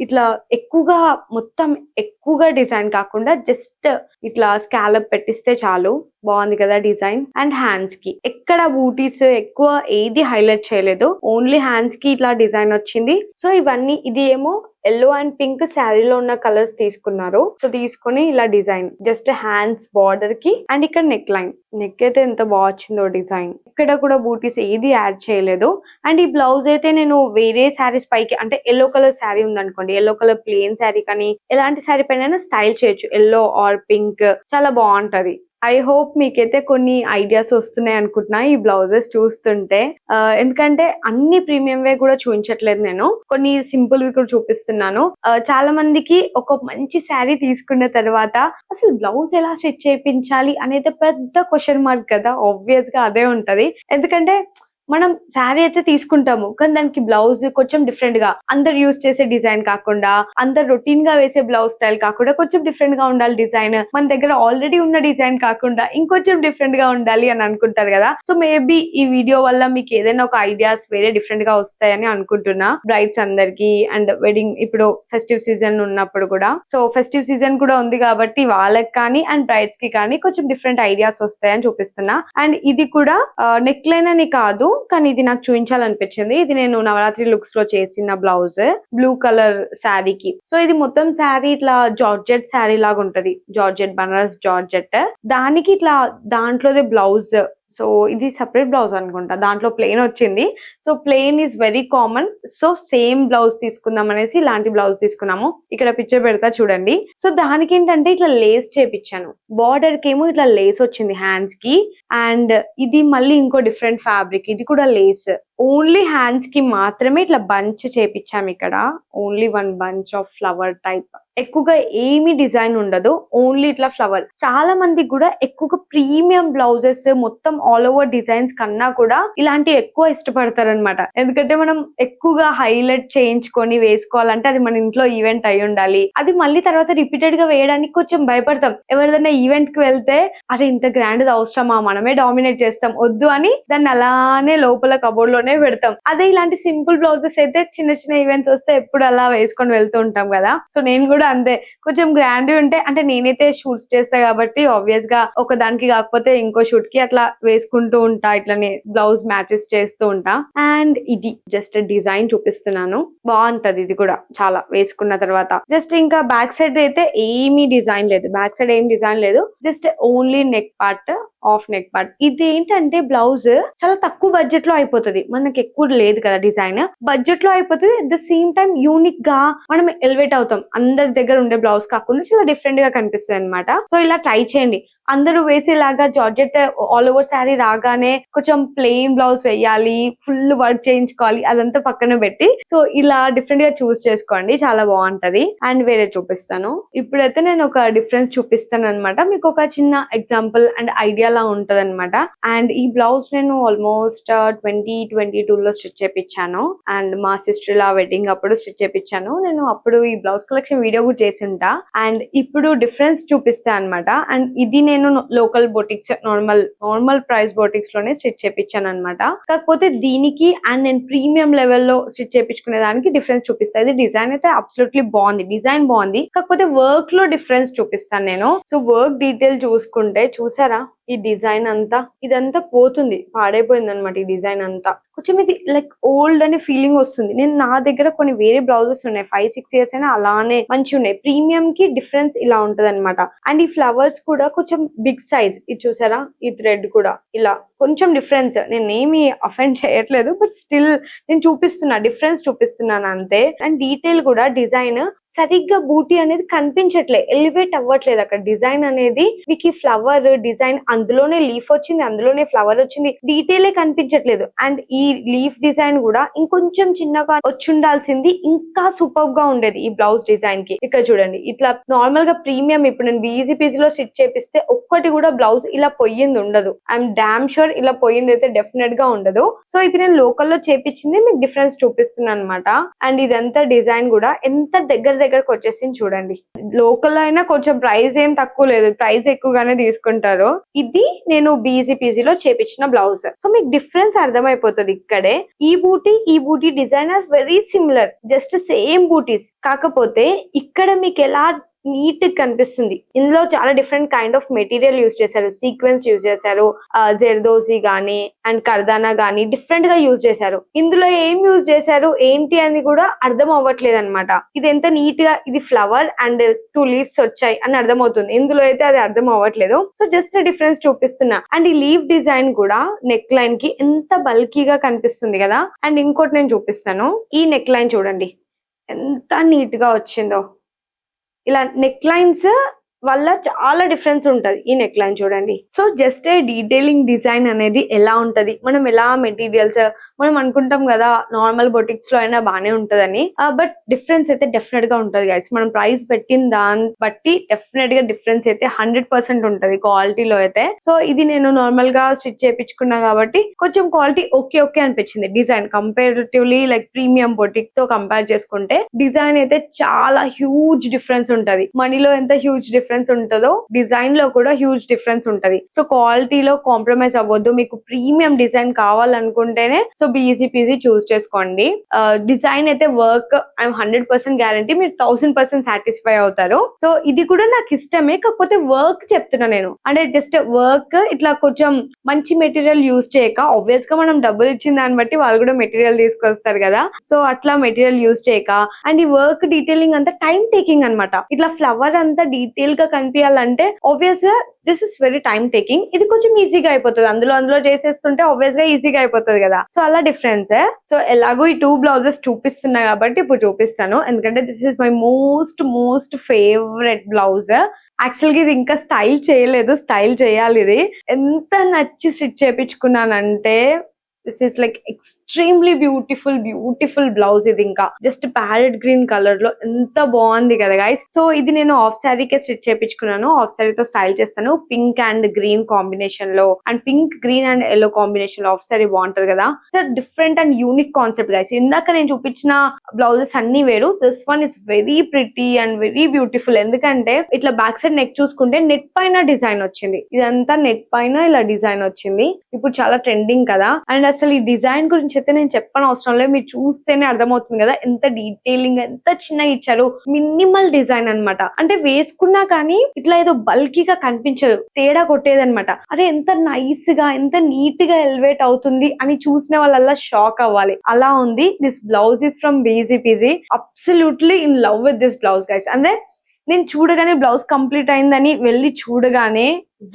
ఇట్లా ఎక్కువగా మొత్తం ఎక్కువగా డిజైన్ కాకుండా జస్ట్ ఇట్లా స్కాలప్ పెట్టిస్తే చాలు, బాగుంది కదా డిజైన్. అండ్ హ్యాండ్స్ కి ఎక్కడ బూటీస్ ఎక్కువ ఏది హైలైట్ చేయలేదు, ఓన్లీ హ్యాండ్స్ కి ఇట్లా డిజైన్ వచ్చింది. సో ఇవన్నీ, ఇది ఏమో ఎల్లో అండ్ పింక్ శారీలో ఉన్న కలర్స్ తీసుకున్నారు. సో తీసుకొని ఇలా డిజైన్ జస్ట్ హ్యాండ్స్ బార్డర్ కి, అండ్ ఇక్కడ నెక్ లైన్, నెక్ అయితే ఎంత బాగా వచ్చిందో డిజైన్. ఇక్కడ కూడా బూటీస్ ఏది యాడ్ చేయలేదు. అండ్ ఈ బ్లౌజ్ అయితే నేను వేరే శారీస్ పైకి, అంటే ఎల్లో కలర్ శారీ ఉందనుకోండి, ఎల్లో కలర్ ప్లెయిన్ శారీ కానీ ఎలాంటి శారీ పైన స్టైల్ చేయొచ్చు, ఎల్లో ఆర్ పింక్ చాలా బాగుంటది. ఐ హోప్ మీకైతే కొన్ని ఐడియాస్ వస్తున్నాయి అనుకుంటున్నా ఈ బ్లౌజెస్ చూస్తుంటే. ఎందుకంటే అన్ని ప్రీమియం వే కూడా చూపించట్లేదు, నేను కొన్ని సింపుల్ వి కూడా చూపిస్తున్నాను. చాలా మందికి ఒక మంచి శారీ తీసుకున్న తర్వాత అసలు బ్లౌజ్ ఎలా స్టిచ్ చేయించాలి అనేది పెద్ద క్వశ్చన్ మార్క్ కదా. ఆబ్వియస్ గా అదే ఉంటది. ఎందుకంటే మనం శారీ అయితే తీసుకుంటాము, కానీ దానికి బ్లౌజ్ కొంచెం డిఫరెంట్ గా, అందరు యూజ్ చేసే డిజైన్ కాకుండా, అందరు రొటీన్ గా వేసే బ్లౌజ్ స్టైల్ కాకుండా కొంచెం డిఫరెంట్ గా ఉండాలి డిజైన్, మన దగ్గర ఆల్రెడీ ఉన్న డిజైన్ కాకుండా ఇంకొంచెం డిఫరెంట్ గా ఉండాలి అని అనుకుంటారు కదా. సో మేబీ ఈ వీడియో వల్ల మీకు ఏదైనా ఒక ఐడియాస్ వేరే డిఫరెంట్ గా వస్తాయని అనుకుంటున్నా బ్రైడ్స్ అందరికి. అండ్ వెడ్డింగ్ ఇప్పుడు ఫెస్టివ్ సీజన్ ఉన్నప్పుడు కూడా, సో ఫెస్టివ్ సీజన్ కూడా ఉంది కాబట్టి వాళ్ళకి కానీ అండ్ బ్రైడ్స్ కి కానీ కొంచెం డిఫరెంట్ ఐడియాస్ వస్తాయని చూపిస్తున్నా. అండ్ ఇది కూడా నెక్ లైన్ అని కాదు, కానీ ఇది నాకు చూపించాలనిపించింది. ఇది నేను నవరాత్రి లుక్స్ లో చేసిన బ్లౌజ్ బ్లూ కలర్ శారీకి. సో ఇది మొత్తం శారీ ఇట్లా జార్జెట్ శారీ లాగా ఉంటది, జార్జెట్ బనారస్ జార్జెట్, దానికి ఇట్లా దాంట్లోదే బ్లౌజ్. సో ఇది సెపరేట్ బ్లౌజ్ అనుకుంటా, దాంట్లో ప్లెయిన్ వచ్చింది. So plain is very common, so same blouse తీసుకుందాం అనేసి ఇలాంటి బ్లౌజ్ తీసుకున్నాము. ఇక్కడ పిక్చర్ పెడతా చూడండి. సో దానికి ఏంటంటే ఇట్లా లేస్ చేపించాను, బార్డర్ కి ఏమో ఇట్లా లేస్ వచ్చింది హ్యాండ్స్ కి. అండ్ ఇది మళ్ళీ ఇంకో డిఫరెంట్ ఫ్యాబ్రిక్, ఇది కూడా లేస్. ఓన్లీ హ్యాండ్స్ కి మాత్రమే ఇట్లా బంచ్ చేపించాము, ఇక్కడ only one bunch of flower type. ఎక్కువగా ఏమి డిజైన్ ఉండదు, ఓన్లీ ఇట్లా ఫ్లవర్. చాలా మందికి కూడా ఎక్కువగా ప్రీమియం బ్లౌజెస్ మొత్తం ఆల్ ఓవర్ డిజైన్స్ కన్నా కూడా ఇలాంటివి ఎక్కువ ఇష్టపడతారు అనమాట. ఎందుకంటే మనం ఎక్కువగా హైలైట్ చేయించుకొని వేసుకోవాలంటే అది మన ఇంట్లో ఈవెంట్ అయి ఉండాలి. అది మళ్ళీ తర్వాత రిపీటెడ్ గా వేయడానికి కొంచెం భయపడతాం. ఎవరిదైనా ఈవెంట్ కి వెళ్తే అరే ఇంత గ్రాండ్ అవసరమా, మనమే డామినేట్ చేస్తాం, వద్దు అని దాన్ని అలానే లోపల కబోర్డ్ లోనే పెడతాం. అదే ఇలాంటి సింపుల్ బ్లౌజెస్ అయితే చిన్న చిన్న ఈవెంట్స్ వస్తే ఎప్పుడు అలా వేసుకొని వెళ్తూ ఉంటాం కదా. సో నేను కూడా అంతే, కొంచెం గ్రాండ్ ఉంటే, అంటే నేనైతే షూట్స్ చేస్తా కాబట్టి ఆబ్వియస్ గా ఒక దానికి కాకపోతే ఇంకో షూట్ కి అట్లా వేసుకుంటూ ఉంటా, ఇట్లానే బ్లౌజ్ మ్యాచెస్ చేస్తూ ఉంటా. అండ్ ఇది జస్ట్ డిజైన్ చూపిస్తున్నాను, బాగుంటది ఇది కూడా చాలా వేసుకున్న తర్వాత. జస్ట్ ఇంకా బ్యాక్ సైడ్ అయితే ఏమీ డిజైన్ లేదు, బ్యాక్ సైడ్ ఏం డిజైన్ లేదు, just only neck part, of neck part. ఇది ఏంటంటే బ్లౌజ్ చాలా తక్కువ బడ్జెట్ లో అయిపోతుంది, మనకి ఎక్కువ లేదు కదా డిజైన్, బడ్జెట్ లో అయిపోతుంది. At the same time unique గా మనం ఎలివేట్ అవుతాం, అందరి దగ్గర ఉండే బ్లౌజ్ కాకుండా చాలా డిఫరెంట్ గా కనిపిస్తుంది అనమాట. సో ఇలా ట్రై చేయండి. అందరూ వేసేలాగా జార్జెట్ ఆల్ ఓవర్ శారీ రాగానే కొంచెం ప్లెయిన్ బ్లౌజ్ వేయాలి, ఫుల్ వర్క్ చేయించుకోవాలి, అదంతా పక్కన పెట్టి సో ఇలా డిఫరెంట్ గా చూస్ చేసుకోండి, చాలా బాగుంటది. అండ్ వేరే చూపిస్తాను. ఇప్పుడైతే నేను ఒక డిఫరెన్స్ చూపిస్తాను అనమాట, మీకు ఒక చిన్న ఎగ్జాంపుల్ అండ్ ఐడియా లా ఉంటది అనమాట. అండ్ ఈ బ్లౌజ్ నేను ఆల్మోస్ట్ 2022 లో స్టిచ్ చేపించాను. అండ్ మా సిస్టర్ లా వెడ్డింగ్ అప్పుడు స్టిచ్ చేపించాను నేను. అప్పుడు ఈ బ్లౌజ్ కలెక్షన్ వీడియో కూడా చేసి ఉంటా. అండ్ ఇప్పుడు డిఫరెన్స్ చూపిస్తా అనమాట. అండ్ ఇది నేను local boutiques, normal price boutiques లోనే స్టిచ్ చేపించాను అనమాట. కాకపోతే దీనికి అండ్ నేను ప్రీమియం లెవెల్లో స్టిచ్ చేపించుకునే దానికి డిఫరెన్స్ చూపిస్తా. ఇది డిజైన్ అయితే అబ్సల్యూట్లీ బాగుంది, డిజైన్ బాగుంది, కాకపోతే వర్క్ లో డిఫరెన్స్ చూపిస్తాను నేను. సో వర్క్ డీటెయిల్ చూసుకుంటే చూసారా, ఈ డిజైన్ అంతా ఇదంతా పోతుంది, పాడైపోయింది అనమాట. ఈ డిజైన్ అంతా కొంచెం ఇది లైక్ ఓల్డ్ అనే ఫీలింగ్ వస్తుంది. నేను నా దగ్గర కొన్ని వేరే బ్లౌజెస్ ఉన్నాయి, 5-6 ఇయర్స్ అయినా అలానే మంచి ఉన్నాయి. ప్రీమియం కి డిఫరెన్స్ ఇలా ఉంటది అనమాట. అండ్ ఈ ఫ్లవర్స్ కూడా కొంచెం బిగ్ సైజ్, ఇది చూసారా, ఈ థ్రెడ్ కూడా ఇలా కొంచెం డిఫరెన్స్. నేను ఏమి అఫెండ్ చేయట్లేదు, బట్ స్టిల్ నేను చూపిస్తున్నా, డిఫరెన్స్ చూపిస్తున్నాను అంతే. అండ్ డీటెయిల్ కూడా డిజైన్ సరిగ్గా బూటీ అనేది కనిపించట్లే, ఎలివేట్ అవ్వట్లేదు అక్కడ డిజైన్ అనేది. మీకు ఈ ఫ్లవర్ డిజైన్, అందులోనే లీఫ్ వచ్చింది, అందులోనే ఫ్లవర్ వచ్చింది, డీటెయిలే కనిపించట్లేదు. అండ్ ఈ లీఫ్ డిజైన్ కూడా ఇంకొంచెం చిన్నగా వచ్చి ఉండాల్సింది, ఇంకా సూపర్ గా ఉండేది ఈ బ్లౌజ్ డిజైన్ కి. ఇక్కడ చూడండి, ఇట్లా నార్మల్ గా ప్రీమియం ఇప్పుడు నేను ఈజీ పీజీలో స్టిచ్ చేపిస్తే ఒక్కటి కూడా బ్లౌజ్ ఇలా పొయ్యింది ఉండదు. ఐఎమ్ డామ్ షూర్ ఇలా పొయ్యింది అయితే డెఫినెట్ గా ఉండదు. సో ఇది నేను లోకల్లో చేపించింది, మీకు డిఫరెన్స్ చూపిస్తున్నాను అనమాట. అండ్ ఇదంతా డిజైన్ కూడా ఎంత దగ్గరకు వచ్చేసింది చూడండి. లోకల్ అయినా కొంచెం ప్రైస్ ఏం తక్కువ లేదు, ప్రైస్ ఎక్కువగానే తీసుకుంటారు. ఇది నేను బీజీపీజీలో చేపించిన బ్లౌజ్. సో మీకు డిఫరెన్స్ అర్థమైపోతుంది ఇక్కడే. ఈ buti design are very similar, just same బూటీస్, కాకపోతే ఇక్కడ మీకు ఎలా నీట్ కనిపిస్తుంది. ఇందులో చాలా different kind of material use చేశారు, సీక్వెన్స్ యూజ్ చేశారు, జెర్దోజీ గానీ అండ్ కర్దానా గానీ డిఫరెంట్ గా యూజ్ చేశారు. ఇందులో ఏం యూజ్ చేశారు ఏంటి అని కూడా అర్థం అవ్వట్లేదు అనమాట. ఇది ఎంత నీట్ గా, ఇది ఫ్లవర్ అండ్ 2 లీవ్స్ వచ్చాయి అని అర్థమవుతుంది, ఇందులో అయితే అది అర్థం అవ్వట్లేదు. సో జస్ట్ డిఫరెన్స్ చూపిస్తున్నా. అండ్ ఈ లీవ్ డిజైన్ కూడా నెక్ లైన్ కి ఎంత బల్కీగా కనిపిస్తుంది కదా. అండ్ ఇంకోటి నేను చూపిస్తాను, ఈ నెక్ లైన్ చూడండి ఎంత నీట్ గా వచ్చిందో. ఇలా నెక్ లైన్స్ వల్ల చాలా డిఫరెన్స్ ఉంటది. ఈ నెక్ లైన్ చూడండి. సో జస్ట్ డీటెయిలింగ్ డిజైన్ అనేది ఎలా ఉంటది, మనం ఎలా మెటీరియల్స్, మనం అనుకుంటాం కదా నార్మల్ బొటిక్స్ లో అయినా బానే ఉంటదని, బట్ డిఫరెన్స్ అయితే డెఫినెట్ గా ఉంటది గైస్. మనం ప్రైస్ పెట్టిన దాన్ని బట్టి డెఫినెట్ గా డిఫరెన్స్ అయితే 100% ఉంటది క్వాలిటీలో అయితే. సో ఇది నేను నార్మల్ గా స్టిచ్ చేయించుకున్నా కాబట్టి కొంచెం క్వాలిటీ ఓకే ఓకే అనిపించింది. Design comparatively like premium boutique తో కంపేర్ చేసుకుంటే డిజైన్ అయితే చాలా హ్యూజ్ డిఫరెన్స్ ఉంటది. మనీలో ఎంత హ్యూజ్ డిఫరెన్స్ ఉంటుందో డిజైన్ లో కూడా హ్యూజ్ డిఫరెన్స్ ఉంటది. సో క్వాలిటీలో కాంప్రమైజ్ అవ్వద్దు. మీకు ప్రీమియం డిజైన్ కావాలనుకుంటేనే సో ఈజీ పీజీ చూస్ చేసుకోండి. డిజైన్ అయితే వర్క్ ఐఎమ్ 100% గ్యారంటీ, మీరు 1000% సాటిస్ఫై అవుతారు. సో ఇది కూడా నాకు ఇష్టమే, కాకపోతే వర్క్ చెప్తున్నా నేను. అంటే జస్ట్ వర్క్ ఇట్లా కొంచెం మంచి మెటీరియల్ యూజ్ చేయక, ఆబ్వియస్ గా మనం డబ్బులు ఇచ్చిన దాన్ని బట్టి వాళ్ళు కూడా మెటీరియల్ తీసుకొస్తారు కదా, సో అట్లా మెటీరియల్ యూజ్ చేయక, అండ్ ఈ వర్క్ డీటెయిలింగ్ అంతా టైం టేకింగ్ అనమాట. ఇట్లా ఫ్లవర్ అంతా డీటెయిల్ గా కనిపించాలంటే ఆబ్వియస్ గా this is very time taking. ఇది కొంచెం ఈజీగా అయిపోతుంది, అందులో చేసేస్తుంటే ఆబ్వియస్ గా ఈజీగా అయిపోతుంది కదా. సో అలా డిఫరెన్స్. సో ఎలాగో ఈ 2 బ్లౌజెస్ చూపిస్తున్నా కాబట్టి ఇప్పుడు చూపిస్తాను, ఎందుకంటే this is my most favourite blouse. యాక్చువల్గా ఇది ఇంకా స్టైల్ చేయలేదు, స్టైల్ చేయాలి. ఇది ఎంత నచ్చి స్టిచ్ చేయించుకున్నానంటే this is like extremely beautiful blouse. ఇది ఇంకా జస్ట్ ప్యారెట్ గ్రీన్ కలర్ లో ఎంత బాగుంది కదా గైస్. సో ఇది నేను ఆఫ్ శారీకే స్టిచ్ చేయించుకున్నాను. ఆఫ్ శారీతో స్టైల్ చేస్తాను, పింక్ అండ్ గ్రీన్ కాంబినేషన్ లో, and pink green and yellow combination లో ఆఫ్ శారీ బాగుంటది కదా. Different and unique concept guys. ఇందాక నేను చూపించిన బ్లౌజెస్ అన్ని వేరు, this one is very pretty and very beautiful. ఎందుకంటే ఇట్లా బ్యాక్ సైడ్ నెక్ చూసుకుంటే నెట్ పైన డిజైన్ వచ్చింది, ఇదంతా నెట్ పైన ఇలా డిజైన్ వచ్చింది. ఇప్పుడు చాలా ట్రెండింగ్ కదా. అండ్ అసలు ఈ డిజైన్ గురించి అయితే నేను చెప్పని అవసరం లేదు, మీరు చూస్తేనే అర్థమవుతుంది కదా ఎంత డీటెయిలింగ్, ఎంత చిన్నగా ఇచ్చారు. మినిమల్ డిజైన్ అన్నమాట. అంటే వేసుకున్నా కానీ ఇట్లా ఏదో బల్కీగా కనిపించదు, తేడా కొట్టేదన్నమాట. అరే ఎంత నైస్ గా, ఎంత నీట్ గా ఎలివేట్ అవుతుంది అని చూసిన వాళ్ళల్లా షాక్ అవ్వాలి, అలా ఉంది. This blouse is from easy PG. Absolutely in love with this blouse guys. అంటే నేను చూడగానే బ్లౌజ్ కంప్లీట్ అయిందని వెళ్ళి చూడగానే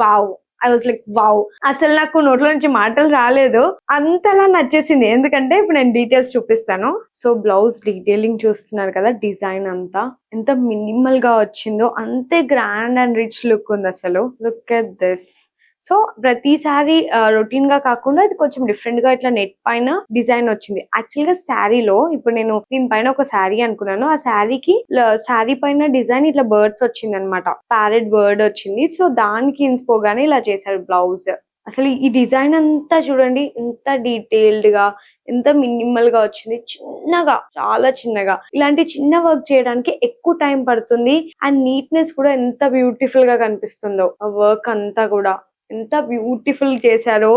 wow, I was like wow. అసలు నాకు నోట్లో నుంచి మాటలు రాలేదు, అంతలా నచ్చేసింది. ఎందుకంటే ఇప్పుడు నేను డీటెయిల్స్ చూపిస్తాను. సో బ్లౌజ్ డీటెయిలింగ్ చూస్తున్నారు కదా, డిజైన్ అంతా ఎంత మినిమల్ గా వచ్చిందో అంతే గ్రాండ్ అండ్ రిచ్ లుక్ ఉంది అసలు. Look at this. సో ప్రతిసారి రొటీన్ గా కాకుండా ఇది కొంచెం డిఫరెంట్ గా ఇట్లా నెట్ పైన డిజైన్ వచ్చింది. యాక్చువల్ గా శారీలో ఇప్పుడు నేను దీనిపైన ఒక శారీ అనుకున్నాను, ఆ శారీకి శారీ పైన డిజైన్ ఇట్లా బర్డ్స్ వచ్చింది అనమాట, ప్యారెట్ బర్డ్ వచ్చింది. సో దానికి ఇన్స్పోగానే ఇలా చేశారు బ్లౌజ్. అసలు ఈ డిజైన్ అంతా చూడండి ఎంత డీటెయిల్డ్ గా, ఎంత మినిమల్ గా వచ్చింది. చిన్నగా, చాలా చిన్నగా. ఇలాంటి చిన్న వర్క్ చేయడానికి ఎక్కువ టైం పడుతుంది. అండ్ నీట్నెస్ కూడా ఎంత బ్యూటిఫుల్ గా కనిపిస్తుందో, ఆ వర్క్ అంతా కూడా ఎంత బ్యూటిఫుల్ చేశారో.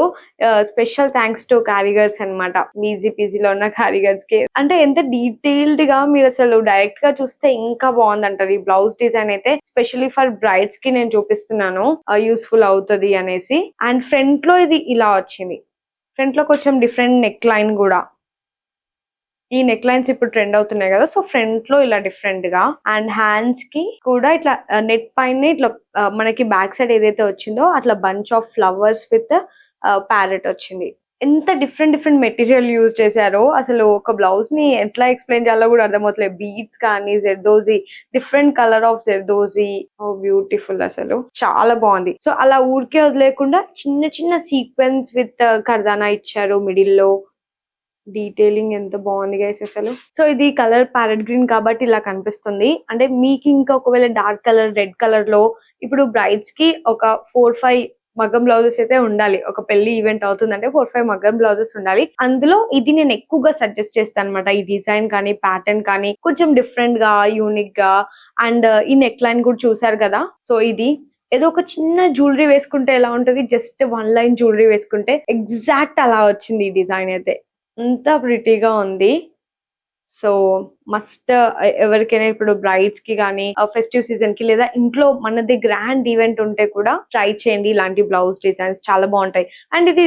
స్పెషల్ థ్యాంక్స్ టు కారిగర్స్ అనమాట, ఈజీ పీజీలో ఉన్న కారిగర్స్ కి. అంటే ఎంత డీటెయిల్డ్ గా, మీరు అసలు డైరెక్ట్ గా చూస్తే ఇంకా బాగుంది అంటారు. ఈ బ్లౌజ్ డిజైన్ అయితే స్పెషల్లీ ఫర్ బ్రైడ్స్ కి నేను చూపిస్తున్నాను, యూస్ఫుల్ అవుతుంది అనేసి. అండ్ ఫ్రంట్ లో ఇది ఇలా వచ్చింది, ఫ్రంట్ లో కొంచెం డిఫరెంట్ నెక్ లైన్ కూడా. ఈ నెక్ లైన్స్ ఇప్పుడు ట్రెండ్ అవుతున్నాయి కదా, సో ఫ్రంట్ లో ఇలా డిఫరెంట్ గా. అండ్ హ్యాండ్స్ కి కూడా ఇట్లా నెట్ పైన ఇట్లా మనకి బ్యాక్ సైడ్ ఏదైతే వచ్చిందో అట్లా bunch of flowers with parrot వచ్చింది. ఎంత డిఫరెంట్ మెటీరియల్ యూజ్ చేశారో అసలు ఒక బ్లౌజ్ ని ఎట్లా ఎక్స్ప్లెయిన్ చేయాలో కూడా అర్థమవుతలేదు. బీడ్స్ కానీ, జెర్దోజీ, డిఫరెంట్ కలర్ ఆఫ్ జెర్దోజీ, బ్యూటిఫుల్, అసలు చాలా బాగుంది. సో అలా ఊరికే వదిలేకుండా చిన్న సీక్వెన్స్ విత్ కర్దానా ఇచ్చారు మిడిల్ లో. డీటెయిలింగ్ ఎంత బాగుంది గైస్ అసలు. సో ఇది కలర్ ప్యారెట్ గ్రీన్ కాబట్టి ఇలా కనిపిస్తుంది. అంటే మీకు ఇంకా ఒకవేళ డార్క్ కలర్, రెడ్ కలర్ లో ఇప్పుడు బ్రైడ్స్ కి ఒక 4-5 మగ్గం బ్లౌజెస్ అయితే ఉండాలి. ఒక పెళ్లి ఈవెంట్ అవుతుందంటే 4-5 మగ్గం బ్లౌజెస్ ఉండాలి. అందులో ఇది నేను ఎక్కువగా సజెస్ట్ చేస్తాను అనమాట. ఈ డిజైన్ కానీ, ప్యాటర్న్ కానీ కొంచెం డిఫరెంట్ గా, యూనిక్ గా. అండ్ ఈ నెక్ లైన్ కూడా చూసారు కదా. సో ఇది ఏదో ఒక చిన్న జ్యువెలరీ వేసుకుంటే ఎలా ఉంటది, జస్ట్ 1 లైన్ జ్యువెలరీ వేసుకుంటే ఎగ్జాక్ట్ అలా వచ్చింది ఈ డిజైన్ అయితే. ఎంత ప్రిటీగా ఉంది. సో మస్ట్ ఎవరికైనా ఇప్పుడు బ్రైడ్స్ కి కానీ, ఫెస్టివ్ సీజన్ కి, లేదా ఇంట్లో మనది గ్రాండ్ ఈవెంట్ ఉంటే కూడా ట్రై చేయండి. ఇలాంటి బ్లౌజ్ డిజైన్స్ చాలా బాగుంటాయి. అండ్ ఇది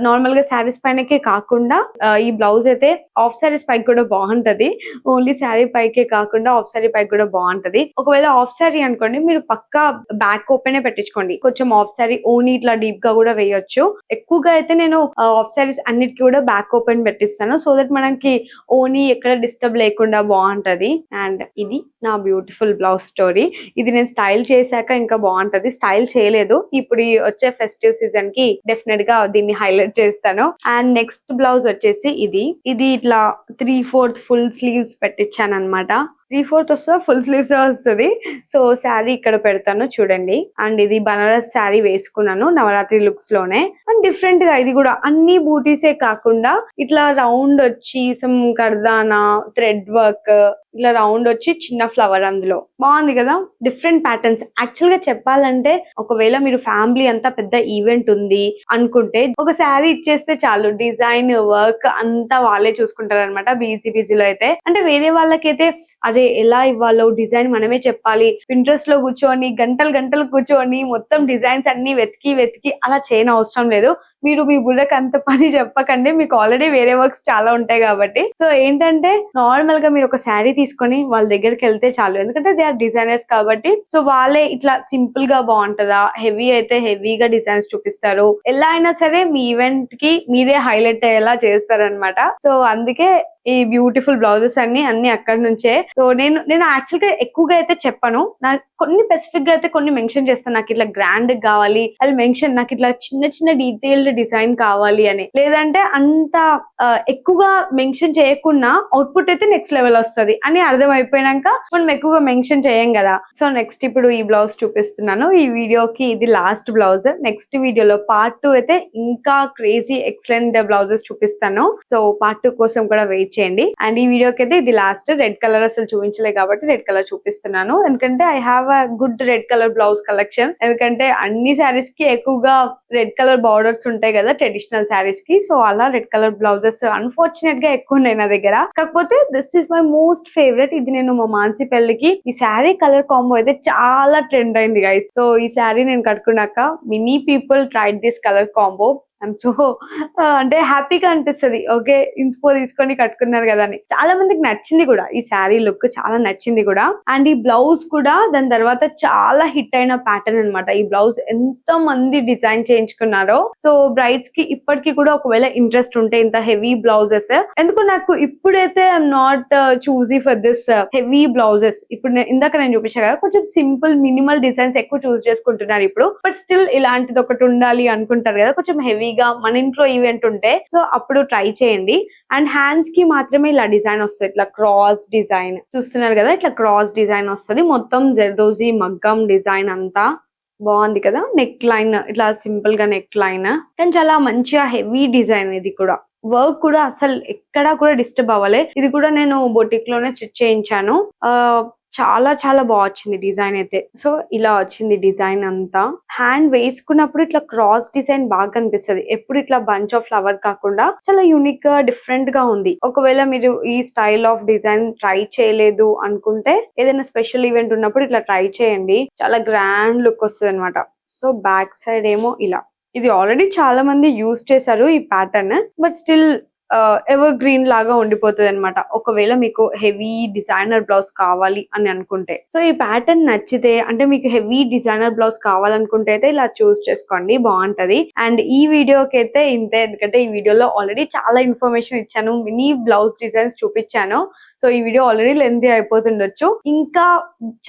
నార్మల్ గా శారీస్ పైనకే కాకుండా ఈ బ్లౌజ్ అయితే ఆఫ్ శారీస్ పైకి కూడా బాగుంటది. ఓన్లీ శారీ పైకే కాకుండా ఆఫ్ శారీ పైకి కూడా బాగుంటది. ఒకవేళ ఆఫ్ శారీ అనుకోండి, మీరు పక్కా బ్యాక్ ఓపెన్ పెట్టించుకోండి. కొంచెం ఆఫ్ శారీ ఓనీ ఇట్లా డీప్ గా కూడా వేయొచ్చు. ఎక్కువగా అయితే నేను ఆఫ్ శారీస్ అన్నిటికీ కూడా బ్యాక్ ఓపెన్ పెట్టిస్తాను, సో దట్ మనకి ఓనీ ఎక్కడ డిస్టర్బ్ లేకుండా బాగుంటది. అండ్ ఇది నా బ్యూటిఫుల్ బ్లౌజ్ స్టోరీ. ఇది నేను స్టైల్ చేశాక ఇంకా బాగుంటది, స్టైల్ చేయలేదు. ఇప్పుడు వచ్చే ఫెస్టివ్ సీజన్ కి డెఫినెట్ గా దీన్ని హైలైట్ చేస్తాను. అండ్ నెక్స్ట్ బ్లౌజ్ వచ్చేసి ఇది ఇట్లా 3/4 ఫుల్ స్లీవ్స్ పెట్టించాను అనమాట. 3/4 వస్తుందా, ఫుల్ స్లీవ్స్ వస్తుంది. సో శారీ ఇక్కడ పెడతాను చూడండి. అండ్ ఇది బనారస్ శారీ వేసుకున్నాను నవరాత్రి లుక్స్ లోనే. అండ్ డిఫరెంట్ గా ఇది కూడా అన్ని బూటీసే కాకుండా ఇట్లా రౌండ్ వచ్చి సమ్ కర్దానా థ్రెడ్ వర్క్ ఇట్లా రౌండ్ వచ్చి చిన్న ఫ్లవర్ అందులో బాగుంది కదా. Different patterns. యాక్చువల్ గా చెప్పాలంటే ఒకవేళ మీరు ఫ్యామిలీ అంతా పెద్ద ఈవెంట్ ఉంది అనుకుంటే ఒక శారీ ఇచ్చేస్తే చాలు, డిజైన్ వర్క్ అంతా వాళ్ళే చూసుకుంటారు అనమాట. బిజీలో అయితే అంటే వేరే వాళ్ళకైతే అదే ఎలా ఇవ్వాలో డిజైన్ మనమే చెప్పాలి, పింట్రెస్ట్ లో కూర్చొని గంటలు కూర్చొని మొత్తం డిజైన్స్ అన్ని వెతికి అలా చేయని అవసరం లేదు. మీరు మీ బుర్రకు అంత పని చెప్పకండి, మీకు ఆల్రెడీ వేరే వర్క్స్ చాలా ఉంటాయి కాబట్టి. సో ఏంటంటే నార్మల్ గా మీరు ఒక శారీ తీసుకొని వాళ్ళ దగ్గరికి వెళ్తే చాలు, ఎందుకంటే దే ఆర్ డిజైనర్స్ కాబట్టి. సో వాళ్ళే ఇట్లా సింపుల్ గా బాగుంటుందా, హెవీ అయితే హెవీగా డిజైన్స్ చూపిస్తారు. ఎలా అయినా సరే మీ ఈవెంట్ కి మీరే హైలైట్ అయ్యేలా చేస్తారనమాట. సో అందుకే ఈ బ్యూటిఫుల్ బ్లౌజెస్ అన్ని అక్కడి నుంచే. సో నేను యాక్చువల్ గా ఎక్కువగా అయితే చెప్పను, నాకు కొన్ని స్పెసిఫిక్ గా అయితే కొన్ని మెన్షన్ చేస్తాను. నాకు ఇట్లా గ్రాండ్ కావాలి అది మెన్షన్, నాకు ఇట్లా చిన్న డీటెయిల్డ్ డిజైన్ కావాలి అని. లేదంటే అంత ఎక్కువగా మెన్షన్ చేయకుండా అవుట్పుట్ అయితే నెక్స్ట్ లెవెల్ వస్తుంది అని అర్థం అయిపోయినాక మనం ఎక్కువగా మెన్షన్ చేయం కదా. సో నెక్స్ట్ ఇప్పుడు ఈ బ్లౌజ్ చూపిస్తున్నాను. ఈ వీడియోకి ఇది లాస్ట్ బ్లౌజ్. నెక్స్ట్ వీడియోలో పార్ట్ 2 అయితే ఇంకా క్రేజీ ఎక్సలెంట్ బ్లౌజెస్ చూపిస్తాను. సో పార్ట్ 2 కోసం కూడా వెయిట్ చేయండి. అండ్ ఈ వీడియోకి అయితే ఇది లాస్ట్. రెడ్ కలర్ అసలు చూపించలే కాబట్టి రెడ్ కలర్ చూపిస్తున్నాను, ఎందుకంటే I have a good red colour blouse collection. ఎందుకంటే అన్ని శారీస్ కి ఎక్కువగా రెడ్ కలర్ బార్డర్స్ ఉంటాయి కదా ట్రెడిషనల్ శారీస్ కి. సో అలా రెడ్ కలర్ బ్లౌజెస్ అన్ఫార్చునేట్ గా ఎక్కువ ఉన్నాయి నా దగ్గర. కాకపోతే this is my most favourite. ఇది నేను మా మాన్సి పెళ్లికి ఈ శారీ కలర్ కాంబో అయితే చాలా ట్రెండ్ అయింది గైస్. సో ఈ శారీ నేను కట్టుకున్నాక many people tried this colour combo. I'm so అంటే హ్యాపీగా అనిపిస్తుంది. ఓకే ఇన్స్పో తీసుకొని కట్టుకున్నారు కదా అని. చాలా మందికి నచ్చింది కూడా ఈ శారీ లుక్, చాలా నచ్చింది కూడా. అండ్ ఈ బ్లౌజ్ కూడా దాని తర్వాత చాలా హిట్ అయిన ప్యాటర్న్ అనమాట. ఈ బ్లౌజ్ ఎంత మంది డిజైన్ చేయించుకున్నారో. సో బ్రైడ్స్ కి ఇప్పటికి కూడా ఒకవేళ ఇంట్రెస్ట్ ఉంటే ఇంత హెవీ బ్లౌజెస్, ఎందుకు నాకు ఇప్పుడైతే I'm not choosy for this heavy blouses. ఇప్పుడు ఇందాక నేను చూపించా కదా కొంచెం సింపుల్ మినిమల్ డిజైన్స్ ఎక్కువ చూస్ చేసుకుంటున్నారు ఇప్పుడు. బట్ స్టిల్ ఇలాంటిది ఒకటి ఉండాలి అనుకుంటారు కదా కొంచెం హెవీ మన ఇంట్లో ఈవెంట్ ఉంటే. సో అప్పుడు ట్రై చేయండి. అండ్ హ్యాండ్స్ కి మాత్రమే ఇలా డిజైన్ వస్తుంది, ఇట్లా క్రాస్ డిజైన్ చూస్తున్నారు కదా, ఇట్లా క్రాస్ డిజైన్ వస్తుంది. మొత్తం జర్దోజీ మగ్గం డిజైన్ అంతా బాగుంది కదా. నెక్ లైన్ ఇట్లా సింపుల్ గా నెక్ లైన్, కానీ చాలా మంచిగా హెవీ డిజైన్. ఇది కూడా వర్క్ కూడా అసలు ఎక్కడా కూడా డిస్టర్బ్ అవ్వలే. ఇది కూడా నేను బొటిక్ లోనే స్టిచ్ చేయించాను. చాలా బాగా వచ్చింది డిజైన్ అయితే. సో ఇలా వచ్చింది డిజైన్ అంతా. హ్యాండ్ వేసుకున్నప్పుడు ఇట్లా క్రాస్ డిజైన్ బాగా కనిపిస్తుంది. ఎప్పుడు ఇట్లా బంచ్ ఆఫ్ ఫ్లవర్ కాకుండా చాలా యూనిక్ గా డిఫరెంట్ గా ఉంది. ఒకవేళ మీరు ఈ స్టైల్ ఆఫ్ డిజైన్ ట్రై చేయలేదు అనుకుంటే ఏదైనా స్పెషల్ ఈవెంట్ ఉన్నప్పుడు ఇట్లా ట్రై చేయండి, చాలా గ్రాండ్ లుక్ వస్తుంది అనమాట. సో బ్యాక్ సైడ్ ఏమో ఇలా, ఇది ఆల్రెడీ చాలా మంది యూజ్ చేశారు ఈ pattern, but still ever green లాగా ఉండిపోతుంది అనమాట ఒకవేళ మీకు హెవీ డిజైనర్ బ్లౌజ్ కావాలి అని అనుకుంటే. సో ఈ ప్యాటర్న్ నచ్చితే, అంటే మీకు హెవీ డిజైనర్ బ్లౌజ్ కావాలనుకుంటే అయితే ఇలా చూస్ చేసుకోండి, బాగుంటది. అండ్ ఈ వీడియోకి అయితే ఇంతే, ఎందుకంటే ఈ వీడియోలో ఆల్రెడీ చాలా ఇన్ఫర్మేషన్ ఇచ్చాను, మినీ బ్లౌజ్ డిజైన్స్ చూపించాను. సో ఈ వీడియో ఆల్రెడీ లెంతీ అయిపోతుండొచ్చు. ఇంకా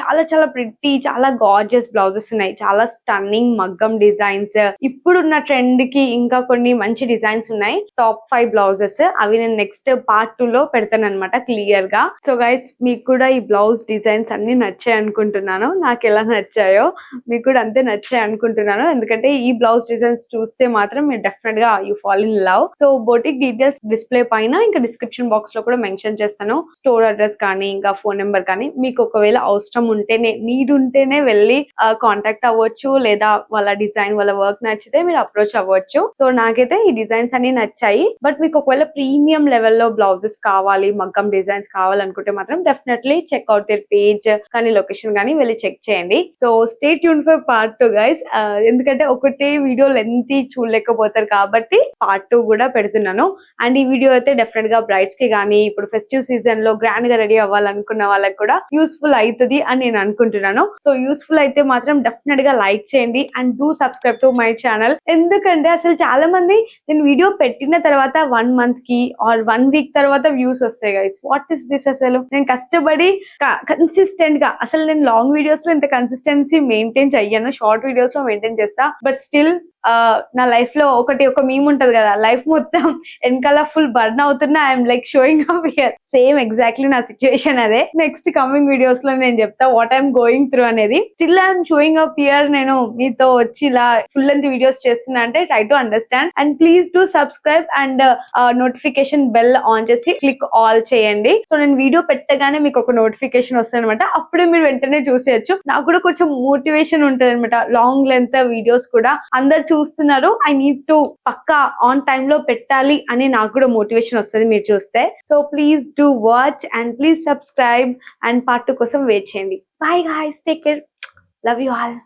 చాలా ప్రిట్టి, చాలా గార్జియస్ బ్లౌజెస్ ఉన్నాయి, చాలా స్టన్నింగ్ మగ్గం డిజైన్స్. ఇప్పుడున్న ట్రెండ్ కి ఇంకా కొన్ని మంచి డిజైన్స్ ఉన్నాయి. టాప్ 5 బ్లౌజెస్ అవి నేను నెక్స్ట్ పార్ట్ 2 లో పెడతాను అనమాట క్లియర్ గా. సో గైస్ మీకు కూడా ఈ బ్లౌజ్ డిజైన్స్ అన్ని నచ్చాయి అనుకుంటున్నాను. నాకు ఎలా నచ్చాయో మీకు కూడా అంతే నచ్చాయి అనుకుంటున్నాను, ఎందుకంటే ఈ బ్లౌజ్ డిజైన్స్ చూస్తే మాత్రం మీరు డెఫినెట్ గా you fall in love. So boutique details display పైన ఇంకా డిస్క్రిప్షన్ బాక్స్ లో కూడా మెన్షన్ చేస్తాను. స్టోర్ అడ్రస్ కానీ ఇంకా ఫోన్ నెంబర్ కానీ, మీకు ఒకవేళ అవసరం ఉంటేనే నీడ్ ఉంటేనే వెళ్ళి కాంటాక్ట్ అవ్వచ్చు, లేదా వాళ్ళ డిజైన్ వాళ్ళ వర్క్ నచ్చితే మీరు అప్రోచ్ అవ్వచ్చు. సో నాకైతే ఈ డిజైన్స్ అన్ని నచ్చాయి. బట్ మీకు ఒకవేళ ప్రీమియం లెవెల్లో బ్లౌజెస్ కావాలి, మగ్గం డిజైన్స్ కావాలనుకుంటే మాత్రం డెఫినెట్లీ చెక్అవుట్ దేర్ పేజ్ కానీ లొకేషన్ కానీ వెళ్ళి చెక్ చేయండి. So stay tune for part 2 guys, ఎందుకంటే ఒకటే వీడియో లెంతీ చూడలేకపోతారు కాబట్టి పార్ట్ 2 కూడా పెడుతున్నాను. అండ్ ఈ వీడియో అయితే డెఫినెట్ గా బ్రైడ్స్ కి కానీ ఇప్పుడు ఫెస్టివ్ సీజన్ లో గ్రాండ్ గా రెడీ అవ్వాలనుకున్న వాళ్ళకి కూడా యూస్ఫుల్ అవుతుంది అని నేను అనుకుంటున్నాను. సో యూస్ఫుల్ అయితే మాత్రం డెఫినెట్ గా లైక్ చేయండి and do subscribe to my channel. ఎందుకంటే అసలు చాలా మంది నేను వీడియో పెట్టిన తర్వాత 1 month మంత్ కి ఆర్ 1 వీక్ తర్వాత వ్యూస్ వస్తాయి గైస్. What is this? అసలు నేను కష్టపడి కన్సిస్టెంట్ గా, అసలు నేను లాంగ్ వీడియోస్ లో ఇంత కన్సిస్టెన్సీ మెయింటైన్ చెయ్యను, షార్ట్ వీడియోస్ లో మెయింటైన్ చేస్తా. బట్ స్టిల్ నా లైఫ్ లో ఒక మీమ్ ఉంటది కదా, లైఫ్ మొత్తం వెనకాల ఫుల్ బర్న్ అవుతున్నా, I'm like showing up here. Same exactly నా సిచ్యువేషన్ అదే. నెక్స్ట్ కమింగ్ వీడియోస్ లో నేను చెప్తా వాట్ ఐఎమ్ గోయింగ్ త్రూ అనేది. Still I'm showing up here. నేను మీతో వచ్చి ఇలా ఫుల్ లెంత్ వీడియోస్ చేస్తున్నా అంటే try to understand and please do subscribe and notification bell on చేసి క్లిక్ ఆల్ చేయండి. సో నేను వీడియో పెట్టగానే మీకు ఒక నోటిఫికేషన్ వస్తుంది అనమాట, అప్పుడే మీరు వెంటనే చూసేయచ్చు. నాకు కూడా కొంచెం మోటివేషన్ ఉంటుంది అనమాట, లాంగ్ లెంత్ వీడియోస్ కూడా అందరు చూస్తున్నారు, ఐ నీడ్ టు పక్కా ఆన్ టైమ్ లో పెట్టాలి అని నాకు కూడా మోటివేషన్ వస్తుంది మీరు చూస్తే. So please do watch and please subscribe and part 2 కోసం వెయిట్ చేయండి. Bye guys, take care, love you all.